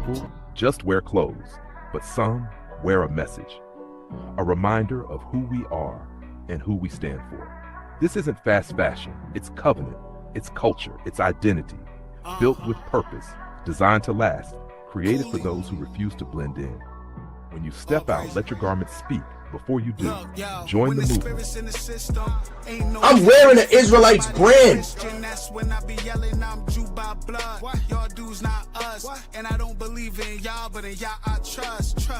people just wear clothes, but some wear a message, a reminder of who we are and who we stand for. This isn't fast fashion, it's covenant, it's culture, it's identity, built with purpose, designed to last, created for those who refuse to blend in. When you step out, let your garments speak. Before you do, join the movement. I'm wearing the Israelites brand. That's when I be yelling, I'm Jew by blood. Y'all dudes not us. And I don't believe in y'all, but in y'all I trust.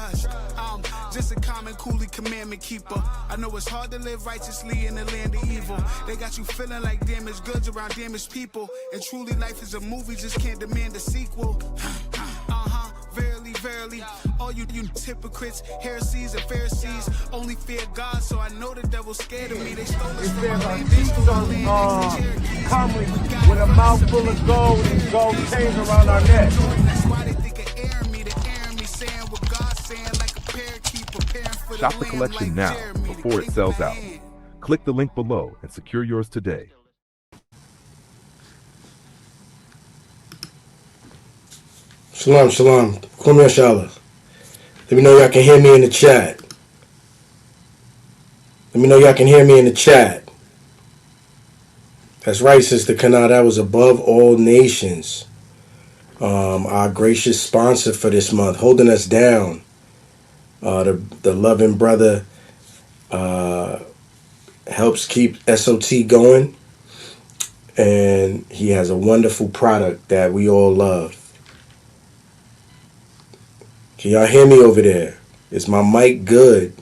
I'm just a common coolie commandment keeper. I know it's hard to live righteously in the land of evil. They got you feeling like damaged goods around damaged people. And truly life is a movie, just can't demand a sequel. Verily, verily, all you hypocrites, heresies and Pharisees only fear God, so I know the devil's scared of me. They stole us from my land, they stole our land. Comely with a mouthful of gold and gold chains around our neck. That's why they think of airing me, saying what God's saying, like a parakeet preparing for the Shop the lamb, collection like now Jeremy, before it sells out. Click the link below and secure yours today. Shalom, shalom. Kwame Ashala. Let me know y'all can hear me in the chat. Let me know y'all can hear me in the chat. That's right, Sister Kana. That was Above All Nations. Our gracious sponsor for this month, holding us down. The loving brother helps keep SOT going. And he has a wonderful product that we all love. Can y'all hear me over there? Is my mic good?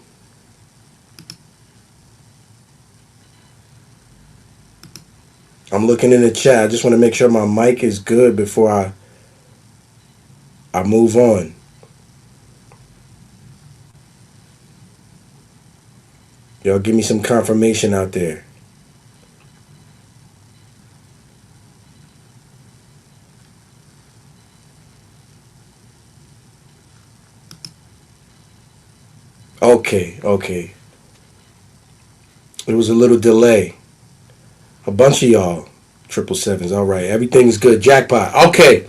I'm looking in the chat. I just want to make sure my mic is good before I move on. Y'all give me some confirmation out there. Okay. It was a little delay. A bunch of y'all. 777s. All right. Everything's good. Jackpot. Okay.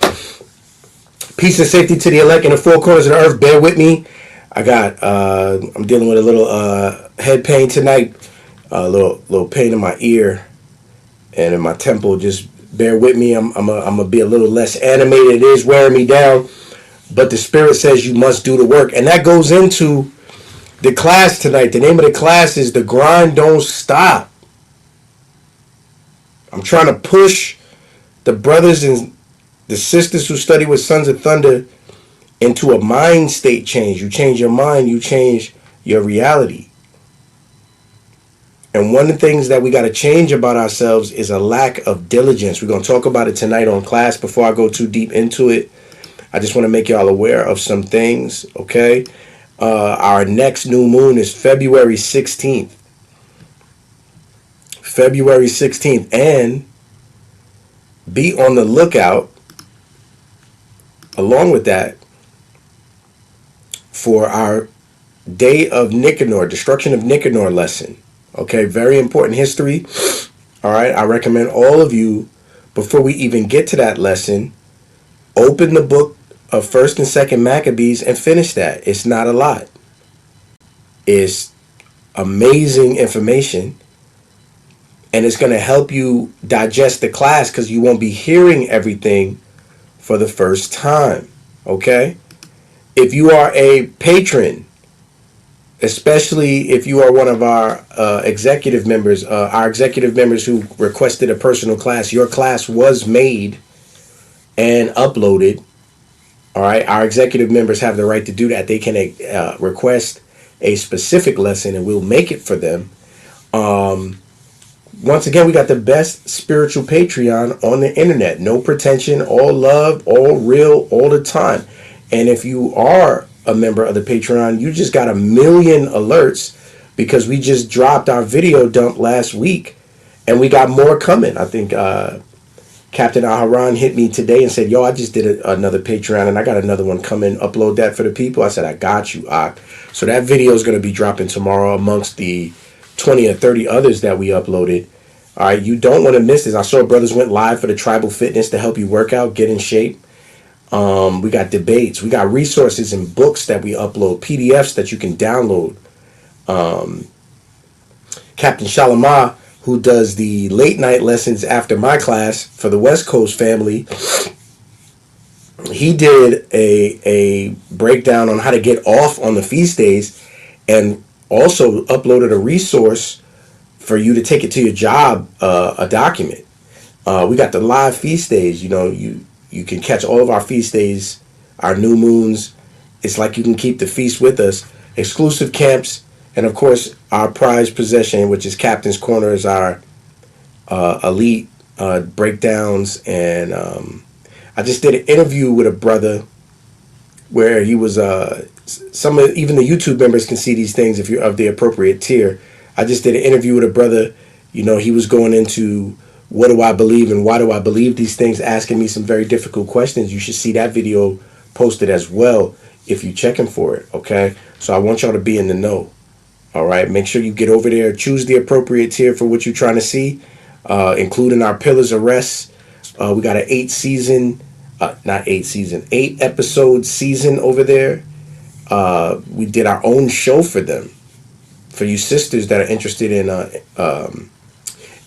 Peace and safety to the elect in the four corners of the earth. Bear with me. I'm dealing with a little head pain tonight. A little pain in my ear and in my temple. Just bear with me. I'm gonna be a little less animated. It is wearing me down. But the Spirit says you must do the work. And that goes into the class tonight. The name of the class is The Grind Don't Stop. I'm trying to push the brothers and the sisters who study with Sons of Thunder into a mind state change. You change your mind, you change your reality. And one of the things that we got to change about ourselves is a lack of diligence. We're going to talk about it tonight on class. Before I go too deep into it, I just want to make y'all aware of some things, okay? Our next new moon is February 16th. February 16th. And be on the lookout, along with that, for our Day of Nicanor, Destruction of Nicanor lesson. Okay, very important history. All right, I recommend all of you, before we even get to that lesson, open the book of 1st and 2nd Maccabees and finish that. It's not a lot. It's amazing information, and it's going to help you digest the class because you won't be hearing everything for the first time. Okay? If you are a patron, especially if you are one of our executive members who requested a personal class, your class was made and uploaded. All right, our executive members have the right to do that. They can request a specific lesson and we'll make it for them. Once again, we got the best spiritual Patreon on the internet. No pretension, all love, all real, all the time. And if you are a member of the Patreon, you just got 1 million alerts because we just dropped our video dump last week and we got more coming. I think Captain Aharon hit me today and said, yo, I just did another Patreon and I got another one coming. Upload that for the people. I said, I got you, Ak. So that video is going to be dropping tomorrow amongst the 20 or 30 others that we uploaded. All right, you don't want to miss this. I saw brothers went live for the tribal fitness to help you work out, get in shape. We got debates. We got resources and books that we upload, PDFs that you can download. Captain Shalimar, who does the late night lessons after my class for the West Coast family, he did a breakdown on how to get off on the feast days, and also uploaded a resource for you to take it to your job, a document. We got the live feast days. You know, you can catch all of our feast days, our new moons. It's like you can keep the feast with us. Exclusive camps, and of course our prized possession, which is Captain's Corner, is our elite breakdowns. And I just did an interview with a brother where he was even the YouTube members can see these things if you're of the appropriate tier. I just did an interview with a brother. You know, he was going into what do I believe and why do I believe these things, asking me some very difficult questions. You should see that video posted as well if you're checking for it, okay? So I want y'all to be in the know, all right? Make sure you get over there, choose the appropriate tier for what you're trying to see, including our Pillars of Rest. We got an 8 episode season over there. We did our own show for them, for you sisters that are interested in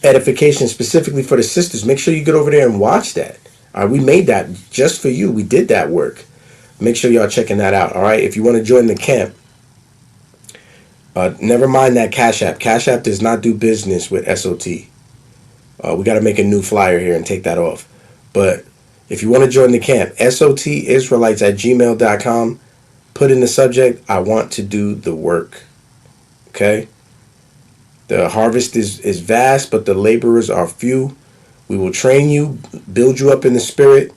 edification, specifically for the sisters. Make sure you get over there and watch that. We made that just for you. We did that work. Make sure y'all checking that out. All right. If you want to join the camp, never mind that Cash App. Cash App does not do business with SOT. We got to make a new flyer here and take that off. But if you want to join the camp, sotisraelites@gmail.com. Put in the subject, I want to do the work. Okay? The harvest is vast, but the laborers are few. We will train you, build you up in the spirit,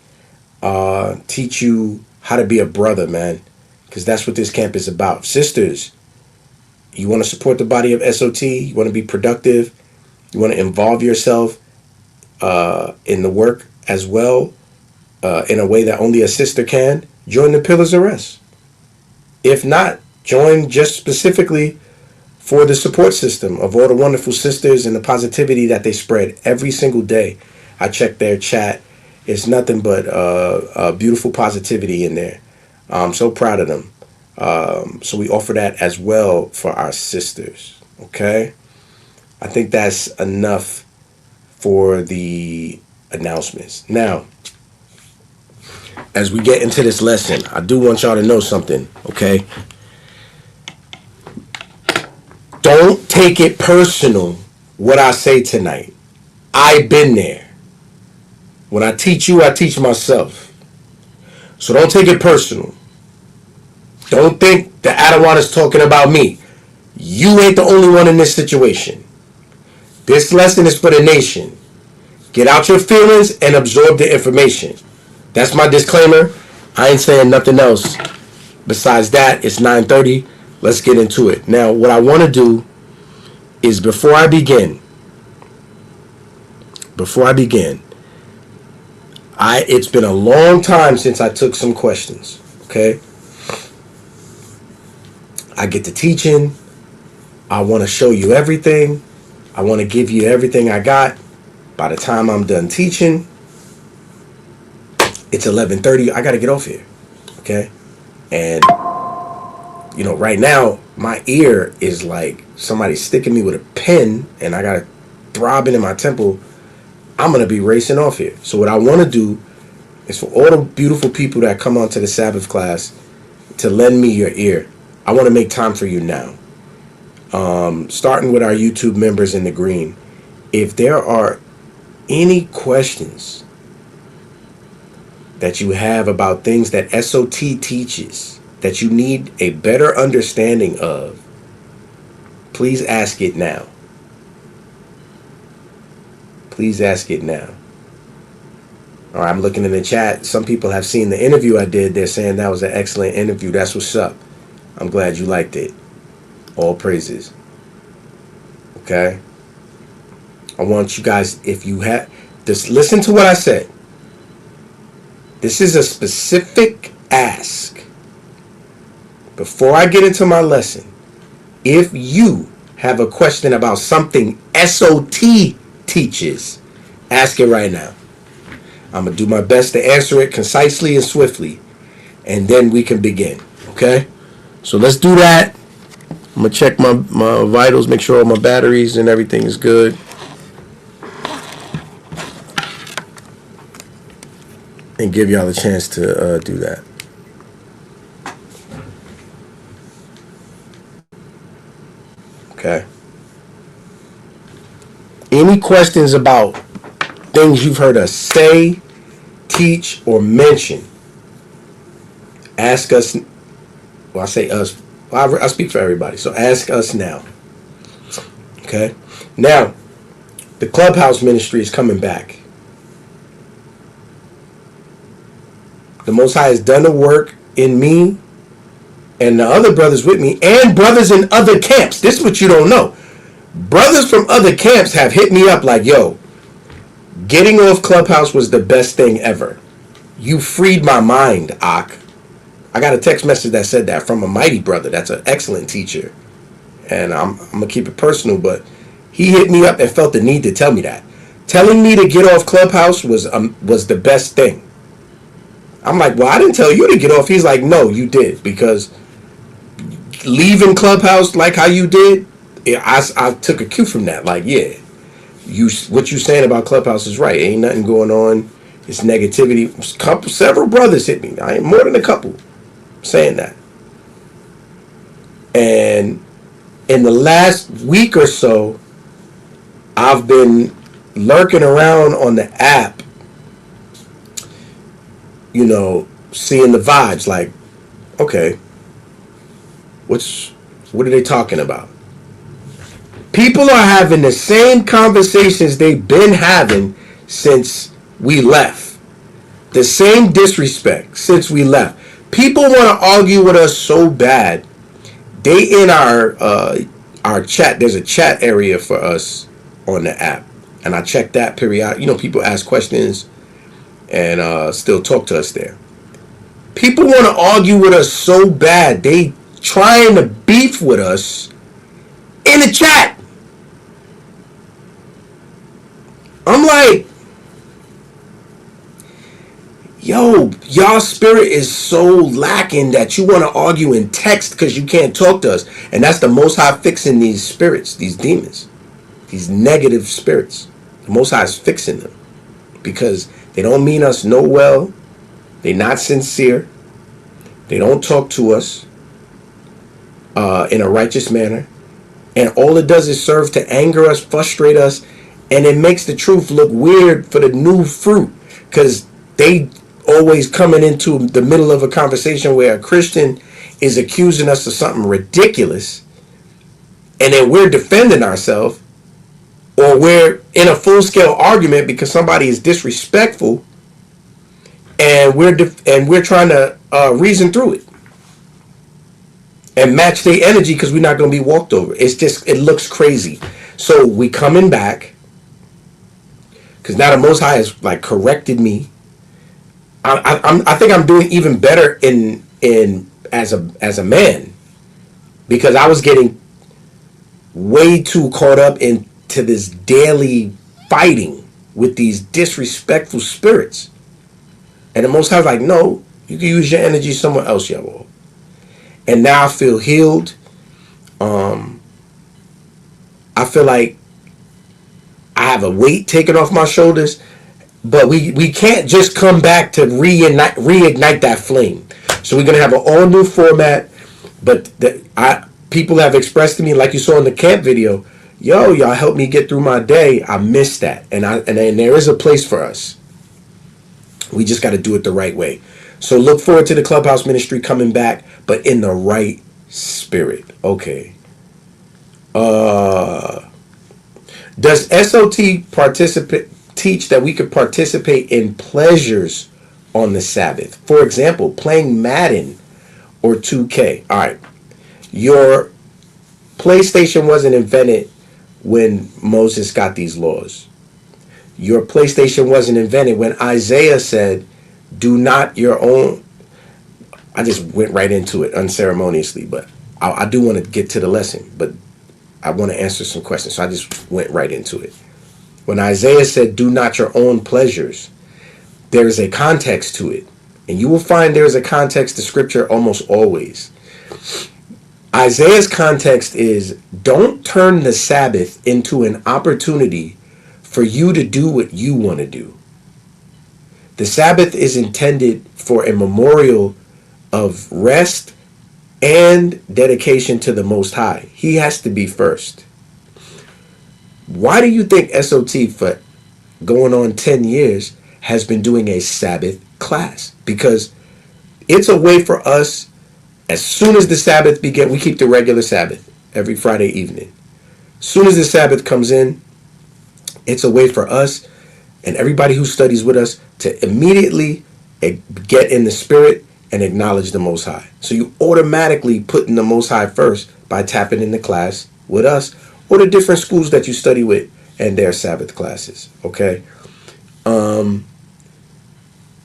teach you how to be a brother, man. Because that's what this camp is about. Sisters, you want to support the body of SOT, you want to be productive, you want to involve yourself in the work as well, in a way that only a sister can, join the Pillars of Rest. If not, join just specifically for the support system of all the wonderful sisters and the positivity that they spread every single day. I check their chat. It's nothing but beautiful positivity in there. I'm so proud of them. So we offer that as well for our sisters. Okay? I think that's enough for the announcements. Now, as we get into this lesson, I do want y'all to know something, okay? Don't take it personal what I say tonight. I've been there. When I teach you, I teach myself. So don't take it personal. Don't think the Adawan is talking about me. You ain't the only one in this situation. This lesson is for the nation. Get out your feelings and absorb the information. That's my disclaimer. I ain't saying nothing else. Besides that, it's 9:30. Let's get into it. Now, what I want to do is before I begin, it's been a long time since I took some questions, okay? I get to teaching. I want to show you everything. I want to give you everything I got. By the time I'm done teaching, it's 11:30. I got to get off here, okay? And, you know, right now, my ear is like somebody sticking me with a pen, and I got it throbbing in my temple. I'm going to be racing off here. So what I want to do is for all the beautiful people that come onto the Sabbath class to lend me your ear. I want to make time for you now. Starting with our YouTube members in the green. If there are any questions that you have about things that SOT teaches that you need a better understanding of, please ask it now. Please ask it now. All right, I'm looking in the chat. Some people have seen the interview I did. They're saying that was an excellent interview. That's what's up. I'm glad you liked it. All praises. Okay? I want you guys, if you have, just listen to what I said. This is a specific ask. Before I get into my lesson, if you have a question about something SOT teaches, ask it right now. I'm going to do my best to answer it concisely and swiftly, and then we can begin, okay? So let's do that. I'm going to check my vitals, make sure all my batteries and everything is good. And give y'all a chance to do that. Okay. Any questions about things you've heard us say, teach, or mention? Ask us. Well, I say us. Well, I speak for everybody. So ask us now. Okay. Now, the Clubhouse ministry is coming back. The Most High has done the work in me and the other brothers with me and brothers in other camps. This is what you don't know. Brothers from other camps have hit me up like, yo, getting off Clubhouse was the best thing ever. You freed my mind, Ak. I got a text message that said that from a mighty brother. That's an excellent teacher. And I'm going to keep it personal, but he hit me up and felt the need to tell me that. Telling me to get off Clubhouse was the best thing. I'm like, well, I didn't tell you to get off. He's like, no, you did. Because leaving Clubhouse like how you did, I took a cue from that. Like, yeah, what you saying about Clubhouse is right. Ain't nothing going on. It's negativity. Several brothers hit me. I ain't more than a couple saying that. And in the last week or so, I've been lurking around on the app, you know, seeing the vibes, like, okay, what are they talking about? People are having the same conversations they've been having since we left. The same disrespect since we left. People want to argue with us so bad. They in our chat, there's a chat area for us on the app. And I check that period. You know, people ask questions and still talk to us there. People want to argue with us so bad, they trying to beef with us in the chat. I'm like, yo, y'all spirit is so lacking that you want to argue in text because you can't talk to us. And that's the Most High fixing these spirits, these demons, these negative spirits. The Most High is fixing them because they don't mean us no well. They're not sincere. They don't talk to us in a righteous manner. And all it does is serve to anger us, frustrate us, and it makes the truth look weird for the new fruit because they always coming into the middle of a conversation where a Christian is accusing us of something ridiculous, and then we're defending ourselves, or we're in a full-scale argument because somebody is disrespectful, and we're trying to reason through it and match their energy because we're not going to be walked over. It's just, it looks crazy. So we coming back because now the Most High has like corrected me. I think I'm doing even better in as a man because I was getting way too caught up into this daily fighting with these disrespectful spirits. And the Most High was like, no, you can use your energy somewhere else, y'all. And now I feel healed. I feel like I have a weight taken off my shoulders. But we can't just come back to reignite that flame. So we're going to have an all new format. But people have expressed to me, like you saw in the camp video, yo, y'all helped me get through my day. I missed that. And there is a place for us. We just got to do it the right way. So look forward to the Clubhouse ministry coming back, but in the right spirit. Okay. Does SOT teach that we could participate in pleasures on the Sabbath? For example, playing Madden or 2K. All right. Your PlayStation wasn't invented when Moses got these laws. Your PlayStation wasn't invented when Isaiah said, do not your own. I just went right into it unceremoniously, but I do want to get to the lesson, but I want to answer some questions. So I just went right into it. When Isaiah said, do not your own pleasures, there is a context to it. And you will find there is a context to scripture almost always. Isaiah's context is, don't turn the Sabbath into an opportunity for you to do what you want to do. The Sabbath is intended for a memorial of rest and dedication to the Most High. He has to be first. Why do you think SOT for going on 10 years has been doing a Sabbath class? Because it's a way for us, as soon as the Sabbath begins, we keep the regular Sabbath every Friday evening. As soon as the Sabbath comes in, it's a way for us and everybody who studies with us to immediately get in the spirit and acknowledge the Most High. So you automatically put in the Most High first by tapping in the class with us or the different schools that you study with and their Sabbath classes, okay?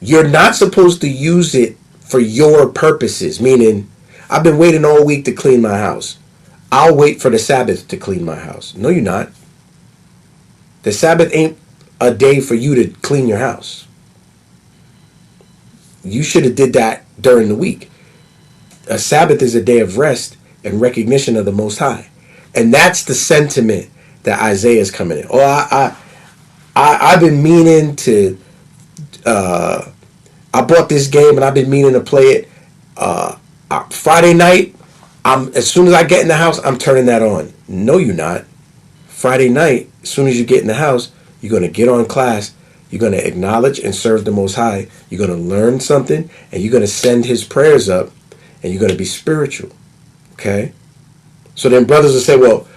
You're not supposed to use it for your purposes, meaning, I've been waiting all week to clean my house. I'll wait for the Sabbath to clean my house. No, you're not. The Sabbath ain't a day for you to clean your house. You should have did that during the week. A Sabbath is a day of rest and recognition of the Most High. And that's the sentiment that Isaiah is coming in. Oh, I've been meaning to, I bought this game and I've been meaning to play it. Friday night, as soon as I get in the house, I'm turning that on. No, you're not. Friday night, as soon as you get in the house, you're going to get on class. You're going to acknowledge and serve the Most High. You're going to learn something, and you're going to send his prayers up, and you're going to be spiritual. Okay? So then brothers will say, well,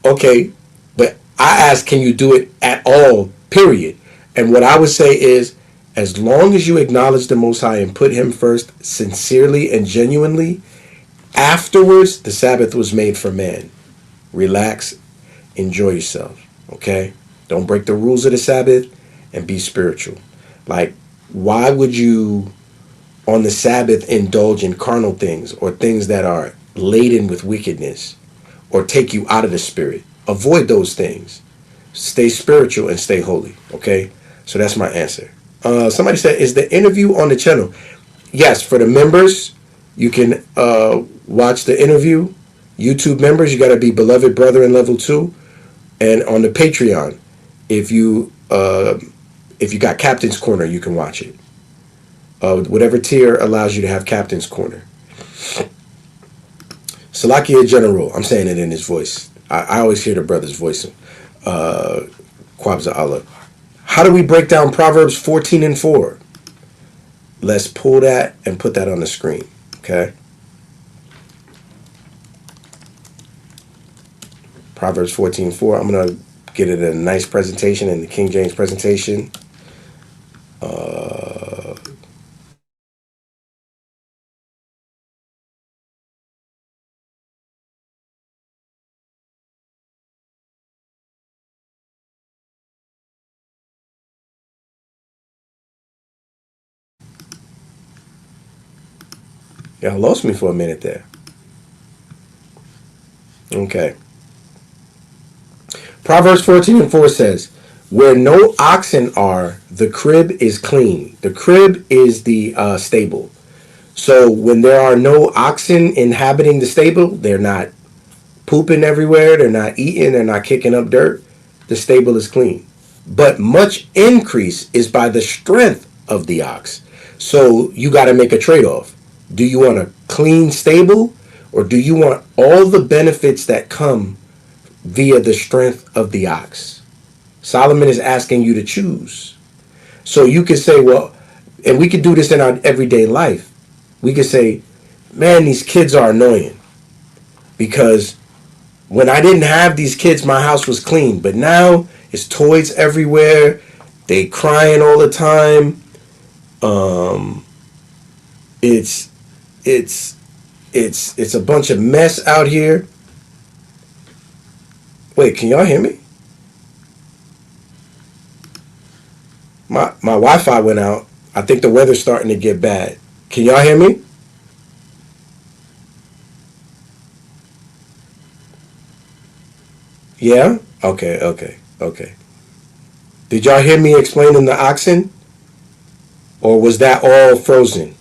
okay, but I ask, can you do it at all, period? And what I would say is, as long as you acknowledge the Most High and put him first sincerely and genuinely, afterwards, the Sabbath was made for man. Relax, enjoy yourself, okay? Don't break the rules of the Sabbath and be spiritual. Like, why would you on the Sabbath indulge in carnal things or things that are laden with wickedness or take you out of the spirit? Avoid those things. Stay spiritual and stay holy, okay? So that's my answer. Somebody said, is the interview on the channel? Yes, for the members, you can watch the interview. YouTube members, you got to be Beloved Brethren Level 2. And on the Patreon, if you got Captain's Corner, you can watch it. Whatever tier allows you to have Captain's Corner. Salakia General, I'm saying it in his voice. I always hear the brother's voice. Kwabza Allah. How do we break down Proverbs 14 and 4? Let's pull that and put that on the screen, okay? Proverbs 14:4. I'm going to get it a nice presentation in the King James presentation. Y'all lost me for a minute there. Okay. Proverbs 14 and 4 says, where no oxen are, the crib is clean. The crib is the stable. So when there are no oxen inhabiting the stable, they're not pooping everywhere, they're not eating, they're not kicking up dirt, the stable is clean. But much increase is by the strength of the ox. So you got to make a trade-off. Do you want a clean stable, or do you want all the benefits that come via the strength of the ox? Solomon is asking you to choose. So you could say, well, and we could do this in our everyday life. We could say, man, these kids are annoying. Because when I didn't have these kids, my house was clean. But now it's toys everywhere. They crying all the time. It's a bunch of mess out here. Wait, can y'all hear me? My Wi-Fi went out. I think the weather's starting to get bad. Can y'all hear me? Yeah? Okay. Did y'all hear me explaining the oxen? Or was that all frozen?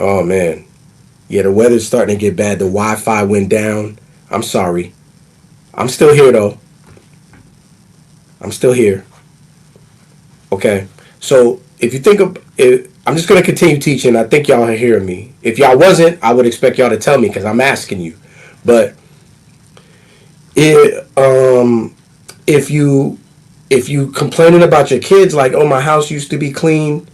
Oh man. Yeah, the weather's starting to get bad. The Wi-Fi went down. I'm sorry. I'm still here though. I'm still here. Okay. So if you think of it, I'm just gonna continue teaching. I think y'all are hearing me. If y'all wasn't, I would expect y'all to tell me because I'm asking you. But it, if you complaining about your kids, like, oh, my house used to be clean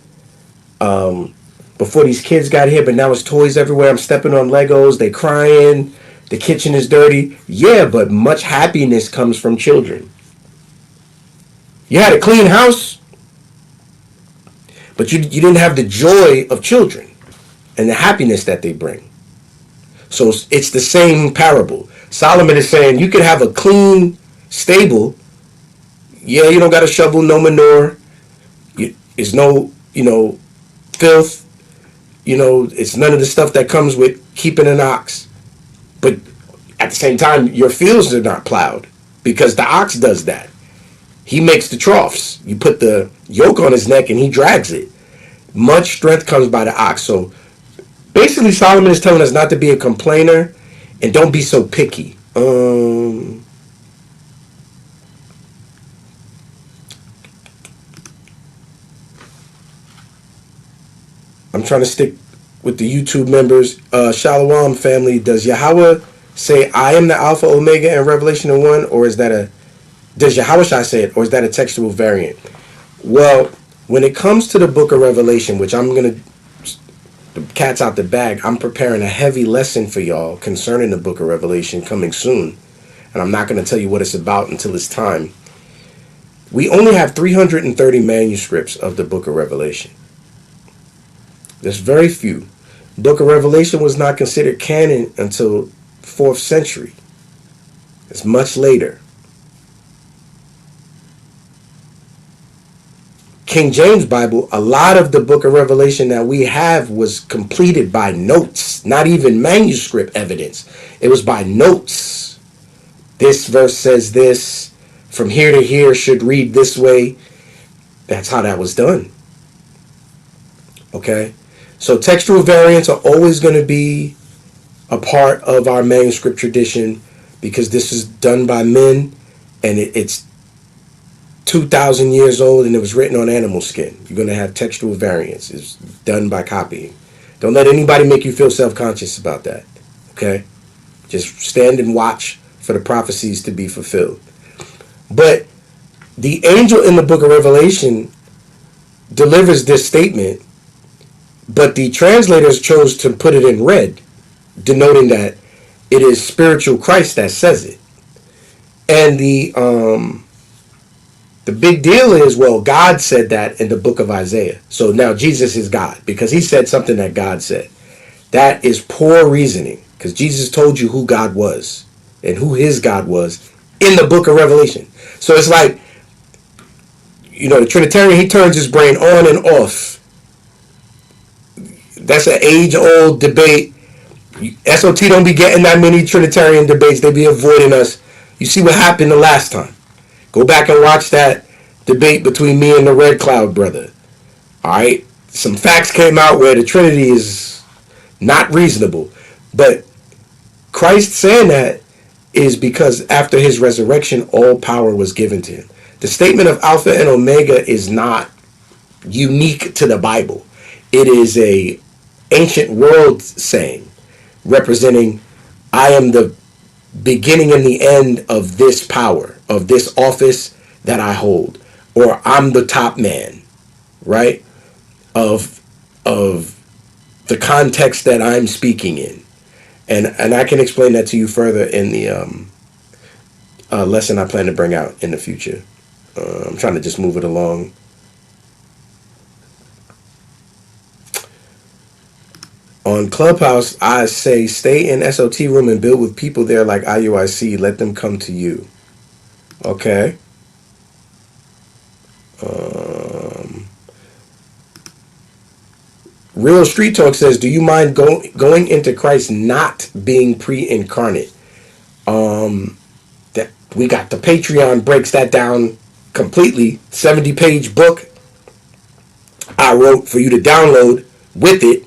before these kids got here, but now it's toys everywhere. I'm stepping on Legos. They crying. The kitchen is dirty. Yeah, but much happiness comes from children. You had a clean house, but you didn't have the joy of children and the happiness that they bring. So it's the same parable. Solomon is saying you could have a clean stable. Yeah, you don't got to shovel no manure. It's no, filth. It's none of the stuff that comes with keeping an ox. But at the same time, your fields are not plowed because the ox does that. He makes the troughs. You put the yoke on his neck and he drags it. Much strength comes by the ox. So basically, Solomon is telling us not to be a complainer and don't be so picky. I'm trying to stick with the YouTube members. Shalom family, does Yahweh say I am the Alpha Omega in Revelation 1, or is that does Yahweh say it, or is that a textual variant? Well, when it comes to the book of Revelation, which the cat's out the bag, I'm preparing a heavy lesson for y'all concerning the book of Revelation coming soon. And I'm not going to tell you what it's about until it's time. We only have 330 manuscripts of the book of Revelation. There's very few. Book of Revelation was not considered canon until 4th century. It's much later. King James Bible, a lot of the book of Revelation that we have was completed by notes, not even manuscript evidence. It was by notes. This verse says this, from here to here should read this way. That's how that was done. Okay? So textual variants are always going to be a part of our manuscript tradition because this is done by men and it's 2,000 years old and it was written on animal skin. You're going to have textual variants. It's done by copying. Don't let anybody make you feel self-conscious about that. Okay? Just stand and watch for the prophecies to be fulfilled. But the angel in the book of Revelation delivers this statement, but the translators chose to put it in red, denoting that it is spiritual Christ that says it. And the big deal is, well, God said that in the book of Isaiah. So now Jesus is God because he said something that God said. That is poor reasoning because Jesus told you who God was and who his God was in the book of Revelation. So it's like, the Trinitarian, he turns his brain on and off. That's an age-old debate. SOT don't be getting that many Trinitarian debates. They be avoiding us. You see what happened the last time. Go back and watch that debate between me and the Red Cloud brother. All right? Some facts came out where the Trinity is not reasonable. But Christ saying that is because after his resurrection, all power was given to him. The statement of Alpha and Omega is not unique to the Bible. It is a ancient world saying representing I am the beginning and the end of this power, of this office that I hold, or I'm the top man, right? Of the context that I'm speaking in. And I can explain that to you further in the lesson I plan to bring out in the future. I'm trying to just move it along. On Clubhouse, I say stay in SOT room and build with people there like IUIC. Let them come to you. Okay. Real Street Talk says, do you mind going into Christ not being pre-incarnate? That we got the Patreon breaks that down completely. 70-page book I wrote for you to download with it.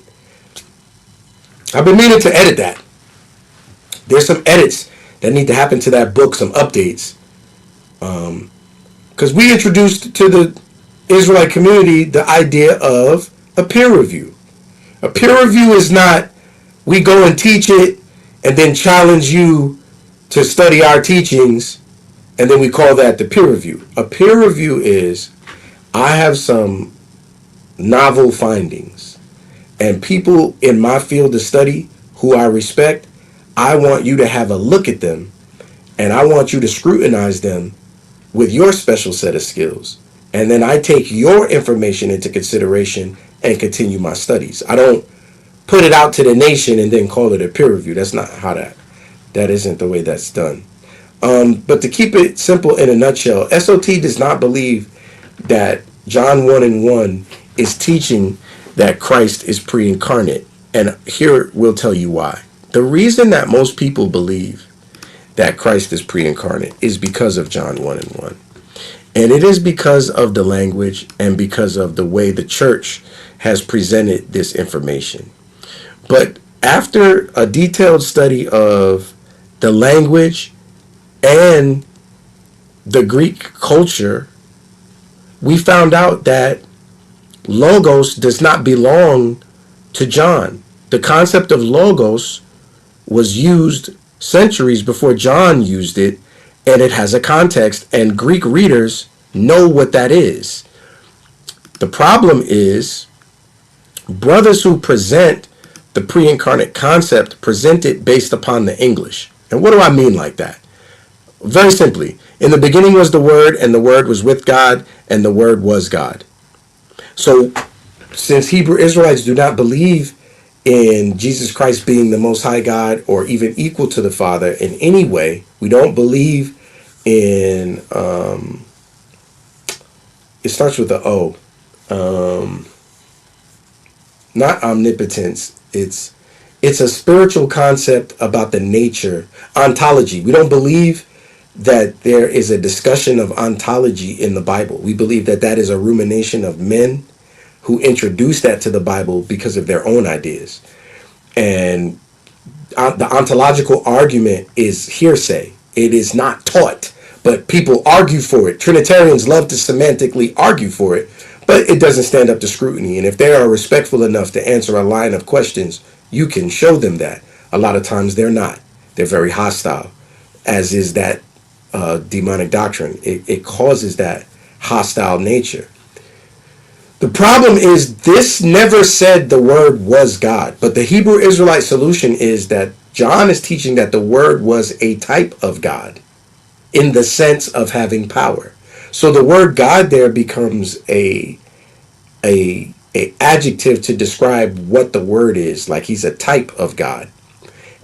I've been meaning to edit that. There's some edits that need to happen to that book, some updates. Because we introduced to the Israelite community the idea of a peer review. A peer review is not we go and teach it and then challenge you to study our teachings and then we call that the peer review. A peer review is I have some novel findings and people in my field of study who I respect, I want you to have a look at them and I want you to scrutinize them with your special set of skills. And then I take your information into consideration and continue my studies. I don't put it out to the nation and then call it a peer review. That's not how that isn't the way that's done. But to keep it simple in a nutshell, SOT does not believe that John 1:1 is teaching that Christ is pre-incarnate. And here we'll tell you why. The reason that most people believe that Christ is pre-incarnate is because of John 1:1. And it is because of the language and because of the way the church has presented this information. But after a detailed study of the language and the Greek culture, we found out that logos does not belong to John. The concept of logos was used centuries before John used it, and it has a context, and Greek readers know what that is. The problem is brothers who present the pre-incarnate concept present it based upon the English. And what do I mean like that? Very simply, in the beginning was the Word, and the Word was with God, and the Word was God. So since Hebrew Israelites do not believe in Jesus Christ being the Most High God or even equal to the Father in any way, we don't believe in, it starts with the O, not omnipotence. It's a spiritual concept about the nature, ontology. We don't believe that there is a discussion of ontology in the Bible. We believe that that is a rumination of men who introduced that to the Bible because of their own ideas. And the ontological argument is hearsay. It is not taught, but people argue for it. Trinitarians love to semantically argue for it, but it doesn't stand up to scrutiny. And if they are respectful enough to answer a line of questions, you can show them that. A lot of times they're not. They're very hostile, as is that demonic doctrine. It causes that hostile nature. The problem is this never said the Word was God, but the Hebrew Israelite solution is that John is teaching that the Word was a type of God in the sense of having power. So the word God there becomes a adjective to describe what the Word is, like he's a type of God.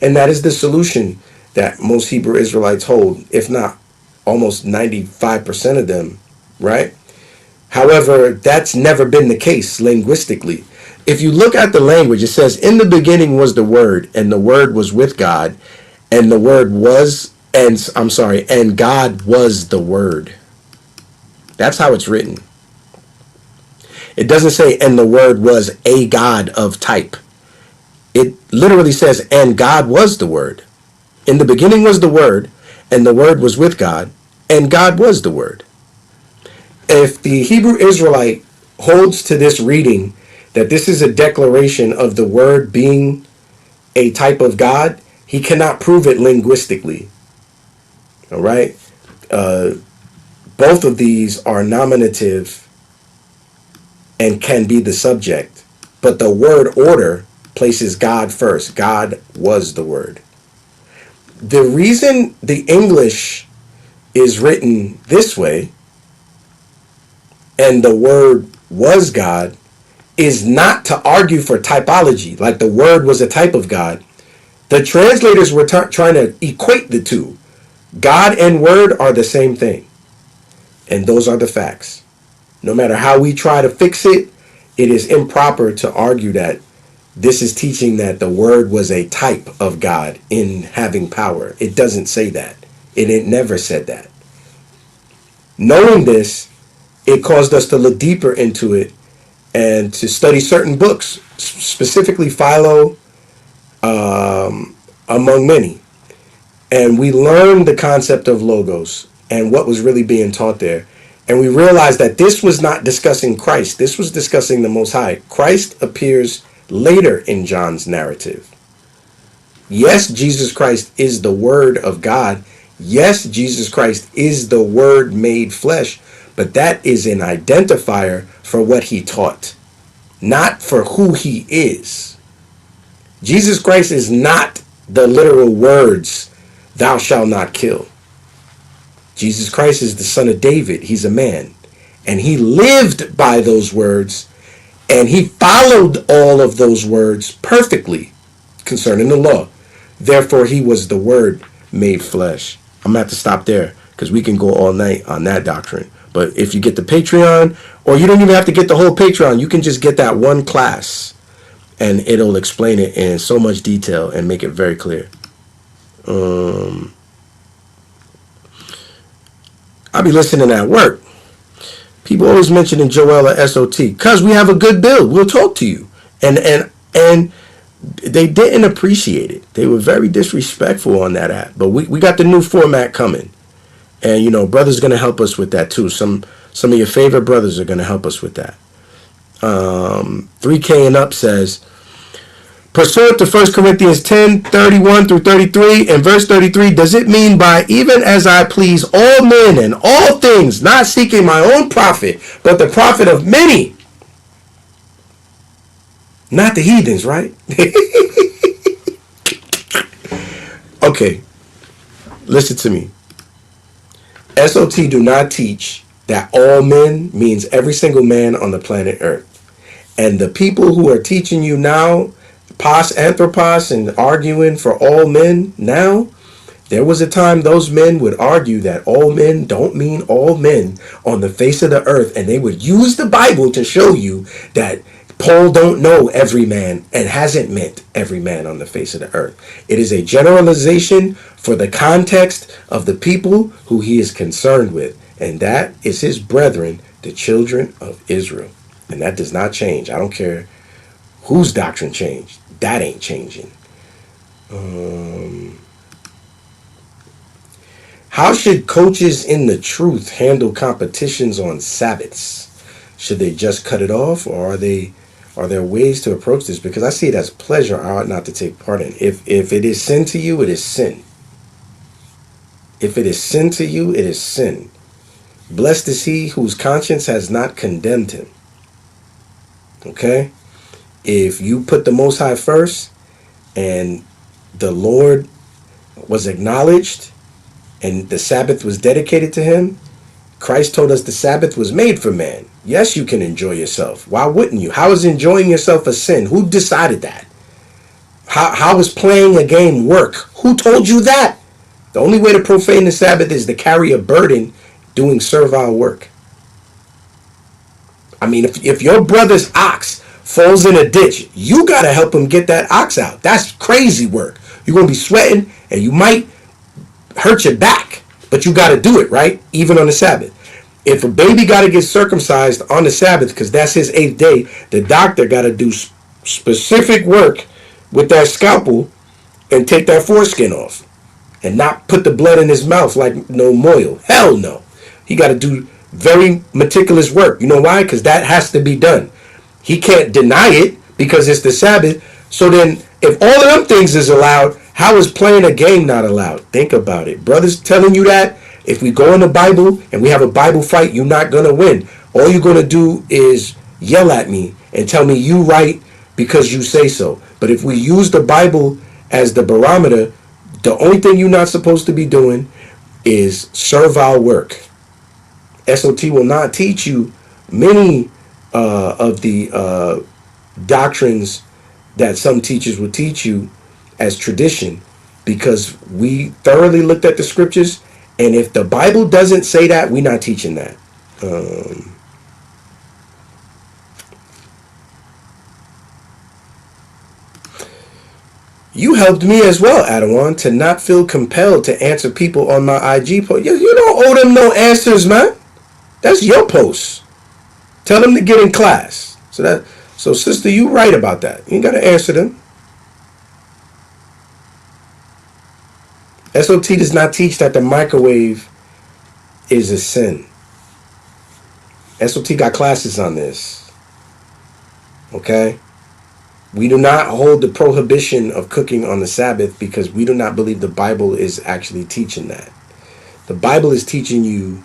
And that is the solution that most Hebrew Israelites hold, if not almost 95% of them, right? However, that's never been the case linguistically. If you look at the language, it says, in the beginning was the Word, and the Word was with God, and the Word was, and God was the Word. That's how it's written. It doesn't say, and the Word was a God of type. It literally says, and God was the Word. In the beginning was the Word, and the Word was with God, and God was the Word. If the Hebrew Israelite holds to this reading, that this is a declaration of the Word being a type of God, he cannot prove it linguistically. All right? Both of these are nominative and can be the subject, but the word order places God first. God was the Word. The reason the English is written this way and the Word was God is not to argue for typology, like the Word was a type of God. The translators were trying to equate the two. God and Word are the same thing. And those are the facts. No matter how we try to fix it, it is improper to argue that this is teaching that the Word was a type of God in having power. It doesn't say that. It never said that. Knowing this, it caused us to look deeper into it and to study certain books, specifically Philo, among many. And we learned the concept of logos and what was really being taught there. And we realized that this was not discussing Christ. This was discussing the Most High. Christ appears later in John's narrative. Yes, Jesus Christ is the Word of God. Yes, Jesus Christ is the Word made flesh. But that is an identifier for what he taught, not for who he is. Jesus Christ is not the literal words, "Thou shalt not kill." Jesus Christ is the son of David. He's a man. And he lived by those words, and he followed all of those words perfectly concerning the law. Therefore, he was the Word made flesh. I'm going to have to stop there because we can go all night on that doctrine. But if you get the Patreon, or you don't even have to get the whole Patreon, you can just get that one class, and it'll explain it in so much detail and make it very clear. I'll be listening at work. People always mentioning Joel or SOT because we have a good build. We'll talk to you. And they didn't appreciate it. They were very disrespectful on that app. But we got the new format coming. And, you know, brothers going to help us with that too. Some of your favorite brothers are going to help us with that. 3K and up says, pursuant to 1 Corinthians 10:31 through 33, and verse 33, does it mean by even as I please all men and all things, not seeking my own profit, but the profit of many? Not the heathens, right? Okay, listen to me. SOT do not teach that all men means every single man on the planet Earth. And the people who are teaching you now, pos anthropos, and arguing for all men now, there was a time those men would argue that all men don't mean all men on the face of the earth, and they would use the Bible to show you that Paul don't know every man and hasn't meant every man on the face of the earth. It is a generalization for the context of the people who he is concerned with, and that is his brethren, the children of Israel. And that does not change. I don't care whose doctrine changed. That ain't changing. How should coaches in the truth handle competitions on Sabbaths? Should they just cut it off, or are there ways to approach this? Because I see it as pleasure I ought not to take part in. If it is sin to you, it is sin. If it is sin to you, it is sin. Blessed is he whose conscience has not condemned him. Okay? If you put the Most High first and the Lord was acknowledged and the Sabbath was dedicated to him, Christ told us the Sabbath was made for man. Yes, you can enjoy yourself. Why wouldn't you? How is enjoying yourself a sin? Who decided that? How is playing a game work? Who told you that? The only way to profane the Sabbath is to carry a burden doing servile work. I mean, if your brother's ox falls in a ditch, you got to help him get that ox out. That's crazy work. You're going to be sweating and you might hurt your back, but you got to do it, right? Even on the Sabbath. If a baby got to get circumcised on the Sabbath because that's his 8th day, the doctor got to do specific work with that scalpel and take that foreskin off and not put the blood in his mouth like no moil. Hell no. He got to do very meticulous work. You know why? Because that has to be done. He can't deny it because it's the Sabbath. So then if all of them things is allowed, how is playing a game not allowed? Think about it. Brothers telling you that if we go in the Bible and we have a Bible fight, you're not going to win. All you're going to do is yell at me and tell me you right because you say so. But if we use the Bible as the barometer, the only thing you're not supposed to be doing is servile work. SOT will not teach you many of the doctrines that some teachers will teach you as tradition, because we thoroughly looked at the scriptures, and if the Bible doesn't say that, we're not teaching that. You helped me as well, Adawan, to not feel compelled to answer people on my IG post. You don't owe them no answers, man. That's your post. Tell them to get in class. So sister, you right about that. You ain't gotta answer them. SOT does not teach that the microwave is a sin. SOT got classes on this. Okay? We do not hold the prohibition of cooking on the Sabbath because we do not believe the Bible is actually teaching that. The Bible is teaching you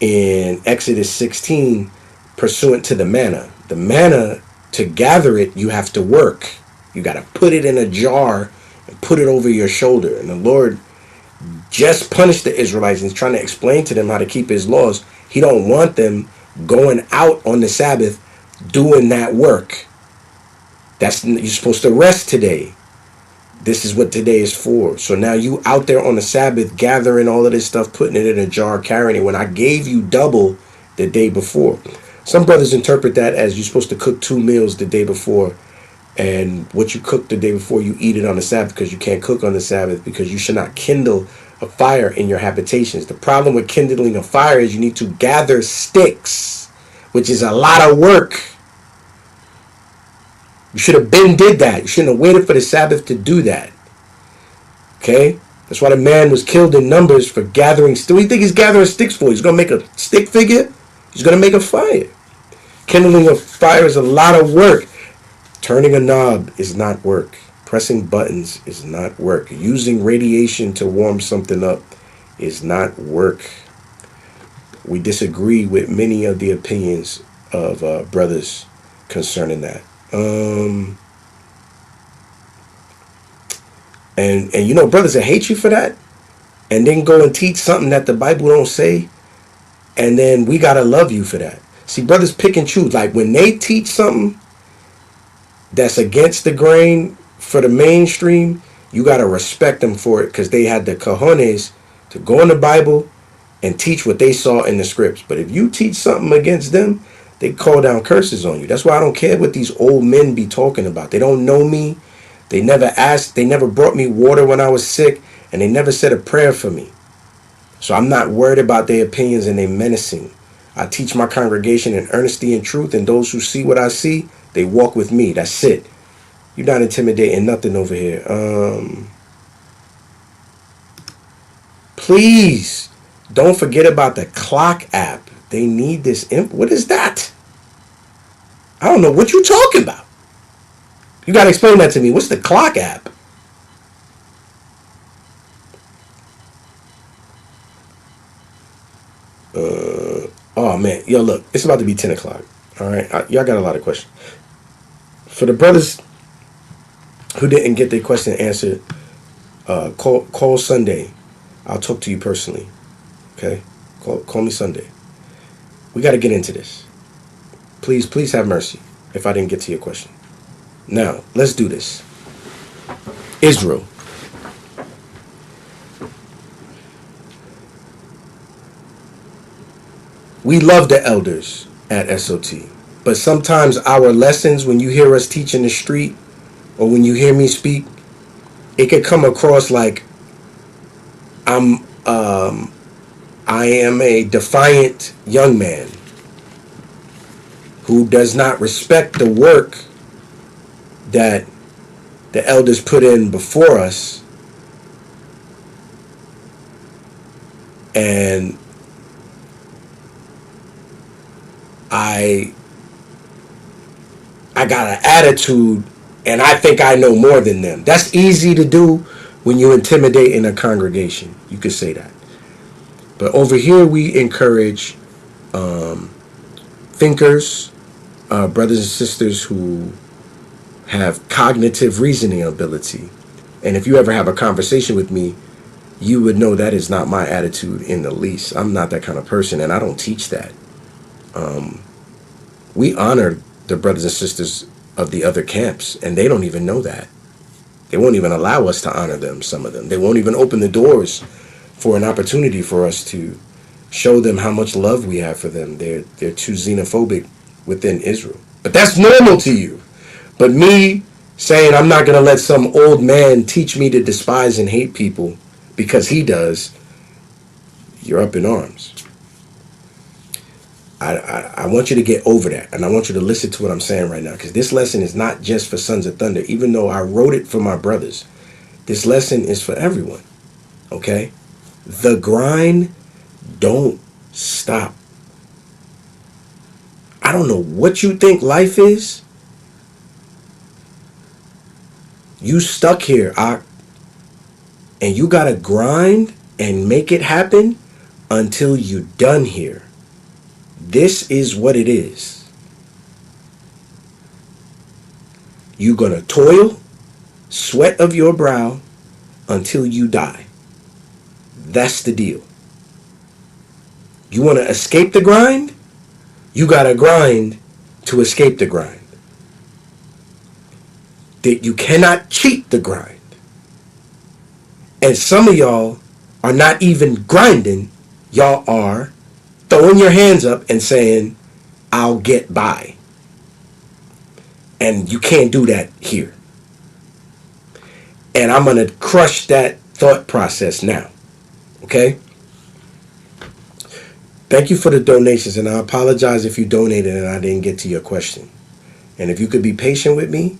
in Exodus 16 pursuant to the manna. The manna, to gather it, you have to work. You got to put it in a jar and put it over your shoulder. And the Lord just punished the Israelites and is trying to explain to them how to keep his laws. He don't want them going out on the Sabbath doing that work. You're supposed to rest today. This is what today is for. So now you out there on the Sabbath gathering all of this stuff, putting it in a jar, carrying it, when I gave you double the day before. Some brothers interpret that as you're supposed to cook 2 meals the day before, and what you cook the day before, you eat it on the Sabbath, because you can't cook on the Sabbath, because you should not kindle a fire in your habitations. The problem with kindling a fire is you need to gather sticks, which is a lot of work. You should have did that. You shouldn't have waited for the Sabbath to do that. Okay? That's why the man was killed in Numbers for gathering. What do you think he's gathering sticks for? He's going to make a stick figure? He's going to make a fire. Kindling a fire is a lot of work. Turning a knob is not work. Pressing buttons is not work. Using radiation to warm something up is not work. We disagree with many of the opinions of brothers concerning that. And you know, brothers that hate you for that, and then go and teach something that the Bible don't say, and then we gotta love you for that. See, brothers pick and choose. Like when they teach something that's against the grain for the mainstream, you gotta respect them for it, because they had the cojones to go in the Bible and teach what they saw in the scripts. But if you teach something against them, they call down curses on you. That's why I don't care what these old men be talking about. They don't know me. They never asked. They never brought me water when I was sick, and they never said a prayer for me. So I'm not worried about their opinions and their menacing. I teach my congregation in earnesty and truth, and those who see what I see, they walk with me. That's it. You're not intimidating nothing over here. Please don't forget about the clock app. They need this what is that? I don't know what you're talking about. You got to explain that to me. What's the clock app? Oh man, yo, look, it's about to be 10 o'clock. All right, y'all got a lot of questions. For the brothers who didn't get their question answered, call Sunday. I'll talk to you personally. Okay, call me Sunday. We got to get into this. Please have mercy if I didn't get to your question. Now, let's do this. Israel. We love the elders at SOT, but sometimes our lessons, when you hear us teach in the street, or when you hear me speak, it could come across like I am a defiant young man who does not respect the work that the elders put in before us, and I got an attitude and I think I know more than them. That's easy to do when you intimidate in a congregation. You could say that. But over here we encourage thinkers, brothers and sisters who have cognitive reasoning ability. And if you ever have a conversation with me, you would know that is not my attitude in the least. I'm not that kind of person, and I don't teach that. We honor the brothers and sisters of the other camps, and they don't even know that. They won't even allow us to honor them, some of them. They won't even open the doors for an opportunity for us to show them how much love we have for them. They're too xenophobic within Israel. But that's normal to you. But me saying I'm not going to let some old man teach me to despise and hate people because he does, you're up in arms. I want you to get over that, and I want you to listen to what I'm saying right now, because this lesson is not just for Sons of Thunder. Even though I wrote it for my brothers, this lesson is for everyone, okay? The grind don't stop. I don't know what you think life is. You stuck here, and you got to grind and make it happen until you done here. This is what it is. You're going to toil, sweat of your brow, until you die. That's the deal. You want to escape the grind? You got to grind to escape the grind. That you cannot cheat the grind. And some of y'all are not even grinding. Y'all are throwing your hands up and saying, I'll get by. And you can't do that here. And I'm going to crush that thought process now. Okay? Thank you for the donations, and I apologize if you donated and I didn't get to your question. And if you could be patient with me,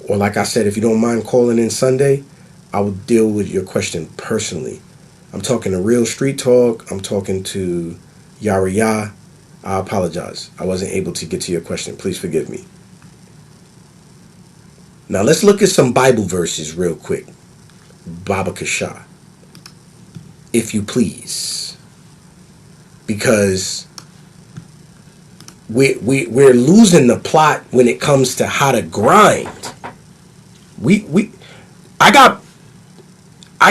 or like I said, if you don't mind calling in Sunday, I will deal with your question personally. I'm talking to real street talk. I'm talking to yara ya. I apologize. I wasn't able to get to your question. Please forgive me. Now let's look at some Bible verses real quick. Baba Kasha, if you please. Because we're losing the plot when it comes to how to grind. I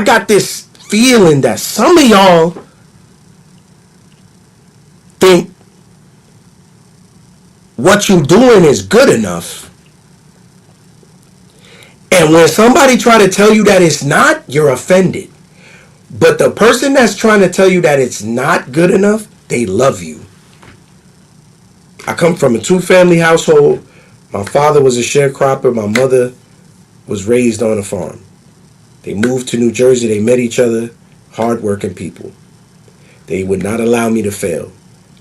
got this feeling that some of y'all think what you're doing is good enough. And when somebody try to tell you that it's not, you're offended. But the person that's trying to tell you that it's not good enough, they love you. I come from a two-family household. My father was a sharecropper. My mother was raised on a farm. They moved to New Jersey. They met each other. Hard-working people. They would not allow me to fail.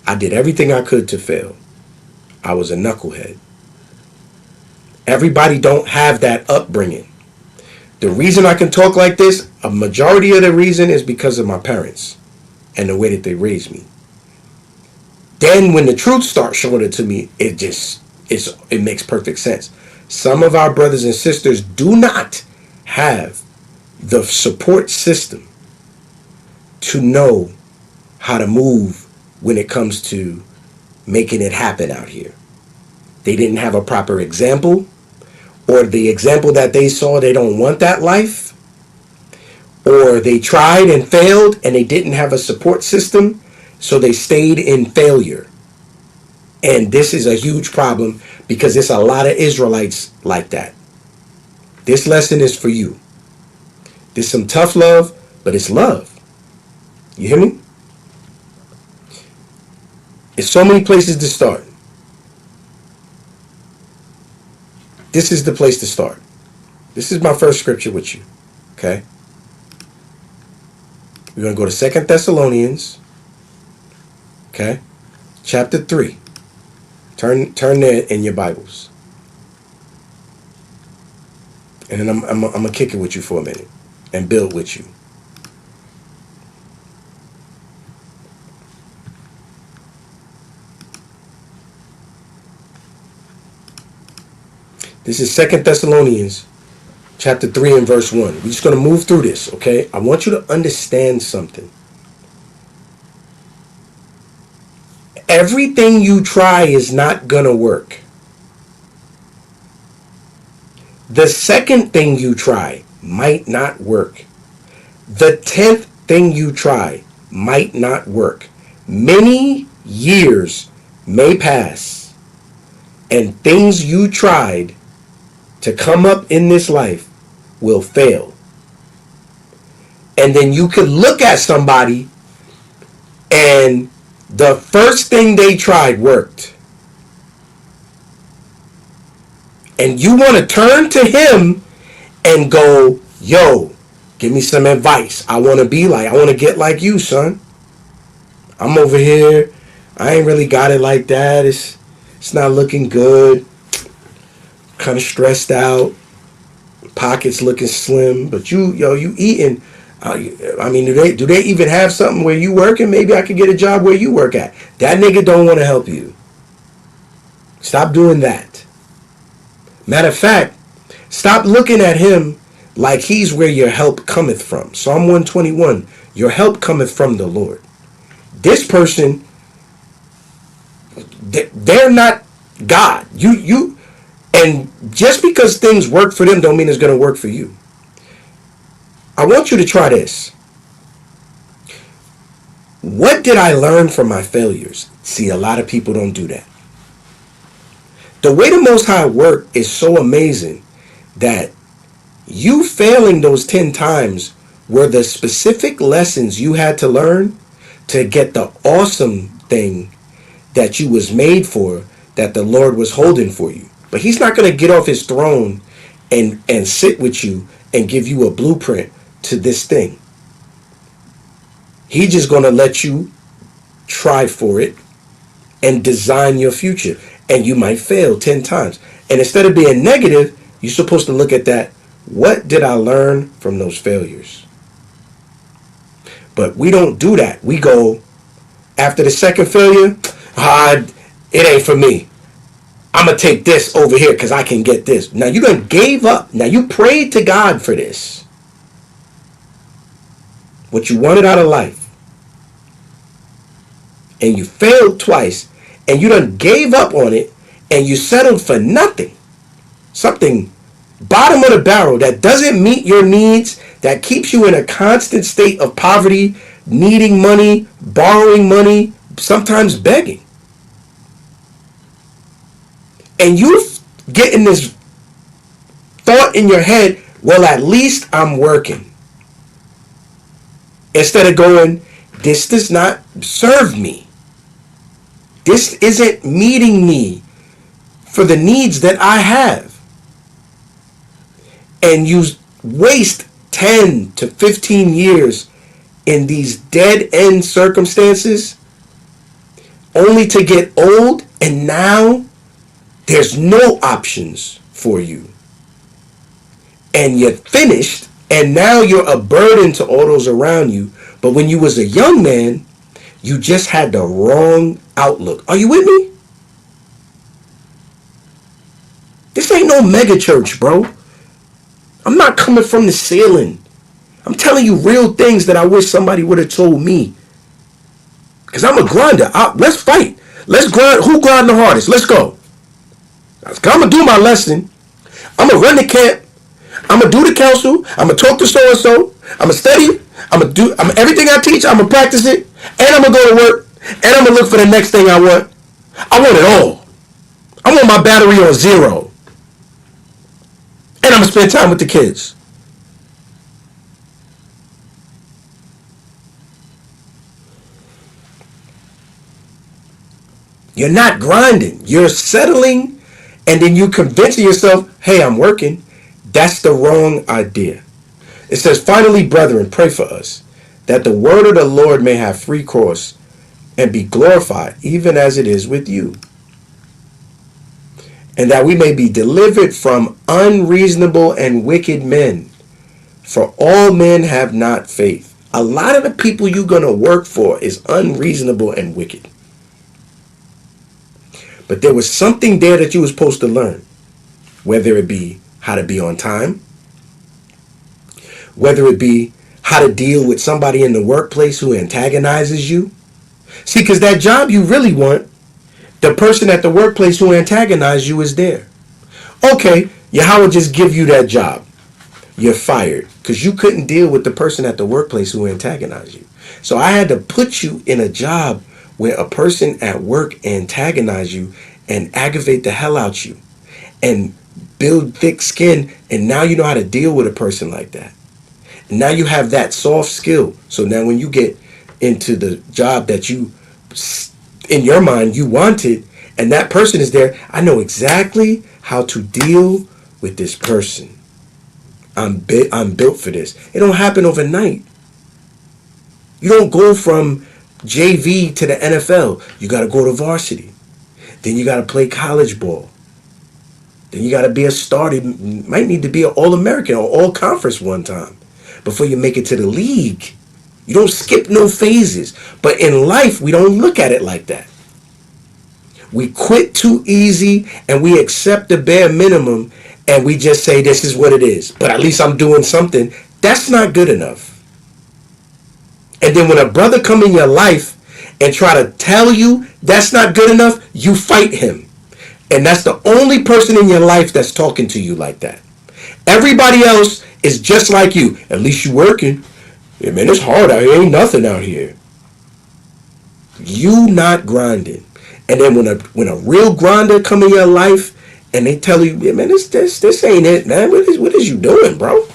I did everything I could to fail. I was a knucklehead. Everybody don't have that upbringing. The reason I can talk like this, a majority of the reason is because of my parents and the way that they raised me. Then when the truth starts showing it to me, it makes perfect sense. Some of our brothers and sisters do not have the support system to know how to move when it comes to making it happen out here. They didn't have a proper example, or the example that they saw, they don't want that life, or they tried and failed and they didn't have a support system, so they stayed in failure. And this is a huge problem because there's a lot of Israelites like that. This lesson is for you. There's some tough love, but it's love. You hear me? There's so many places to start. This is the place to start. This is my first scripture with you. Okay? We're going to go to 2 Thessalonians. Okay? Chapter 3. Turn there in your Bibles. And then I'm going to kick it with you for a minute and build with you. This is 2 Thessalonians chapter 3 and verse 1. We're just going to move through this, okay? I want you to understand something. Everything you try is not going to work. The second thing you try might not work. The 10th thing you try might not work. Many years may pass, and things you tried to come up in this life will fail. And then you could look at somebody and the first thing they tried worked. And you want to turn to him and go, yo, give me some advice. I want to get like you, son. I'm over here. I ain't really got it like that. It's not looking good. Kind of stressed out. Pockets looking slim. But you eating. I mean, do they even have something where you working? Maybe I could get a job where you work at. That nigga don't want to help you. Stop doing that. Matter of fact, stop looking at him like he's where your help cometh from. Psalm 121, your help cometh from the Lord. This person, they're not God. And just because things work for them don't mean it's going to work for you. I want you to try this. What did I learn from my failures? See, a lot of people don't do that. The way the Most High work is so amazing that you failing those 10 times were the specific lessons you had to learn to get the awesome thing that you was made for, that the Lord was holding for you. But he's not going to get off his throne and sit with you and give you a blueprint to this thing. He's just going to let you try for it and design your future. And you might fail 10 times. And instead of being negative, you're supposed to look at that. What did I learn from those failures? But we don't do that. We go, after the second failure, it ain't for me. I'm going to take this over here because I can get this. Now you done gave up. Now you prayed to God for this. What you wanted out of life. And you failed twice. And you done gave up on it. And you settled for nothing. Something bottom of the barrel that doesn't meet your needs. That keeps you in a constant state of poverty. Needing money. Borrowing money. Sometimes begging. And you getting this thought in your head, well, at least I'm working. Instead of going, this does not serve me. This isn't meeting me for the needs that I have. And you waste 10 to 15 years in these dead-end circumstances only to get old, and now there's no options for you. And you're finished, and now you're a burden to all those around you. But when you was a young man, you just had the wrong outlook. Are you with me? This ain't no mega church, bro. I'm not coming from the ceiling. I'm telling you real things that I wish somebody would have told me. Because I'm a grinder. Let's fight. Let's grind. Who grind the hardest? Let's go. I'm going to do my lesson. I'm going to run the camp. I'm going to do the council. I'm going to talk to so-and-so. I'm going to study. Everything I teach, I'm going to practice it. And I'm going to go to work. And I'm going to look for the next thing I want. I want it all. I want my battery on 0. And I'm going to spend time with the kids. You're not grinding. You're settling, and then you convincing yourself, hey, I'm working. That's the wrong idea. It says, finally, brethren, pray for us, that the word of the Lord may have free course and be glorified, even as it is with you. And that we may be delivered from unreasonable and wicked men. For all men have not faith. A lot of the people you're going to work for is unreasonable and wicked. But there was something there that you were supposed to learn. Whether it be how to be on time. Whether it be how to deal with somebody in the workplace who antagonizes you. See, because that job you really want, the person at the workplace who antagonizes you is there. Okay, Yahweh just give you that job. You're fired because you couldn't deal with the person at the workplace who antagonized you. So I had to put you in a job where a person at work antagonize you and aggravate the hell out you and build thick skin, and now you know how to deal with a person like that. And now you have that soft skill. So now when you get into the job that you, in your mind, you wanted, and that person is there, I know exactly how to deal with this person. I'm built for this. It don't happen overnight. You don't go from JV to the NFL. You got to go to varsity. Then you got to play college ball. Then you got to be a starter. You might need to be an All-American or All-Conference one time before you make it to the league. You don't skip no phases. But in life, we don't look at it like that. We quit too easy and we accept the bare minimum and we just say this is what it is. But at least I'm doing something. That's not good enough. And then when a brother come in your life and try to tell you that's not good enough, you fight him. And that's the only person in your life that's talking to you like that. Everybody else is just like you. At least you working. Yeah, man, it's hard out here. Ain't nothing out here. You not grinding. And then when a real grinder come in your life and they tell you, yeah, man, this ain't it, man. What is you doing, bro?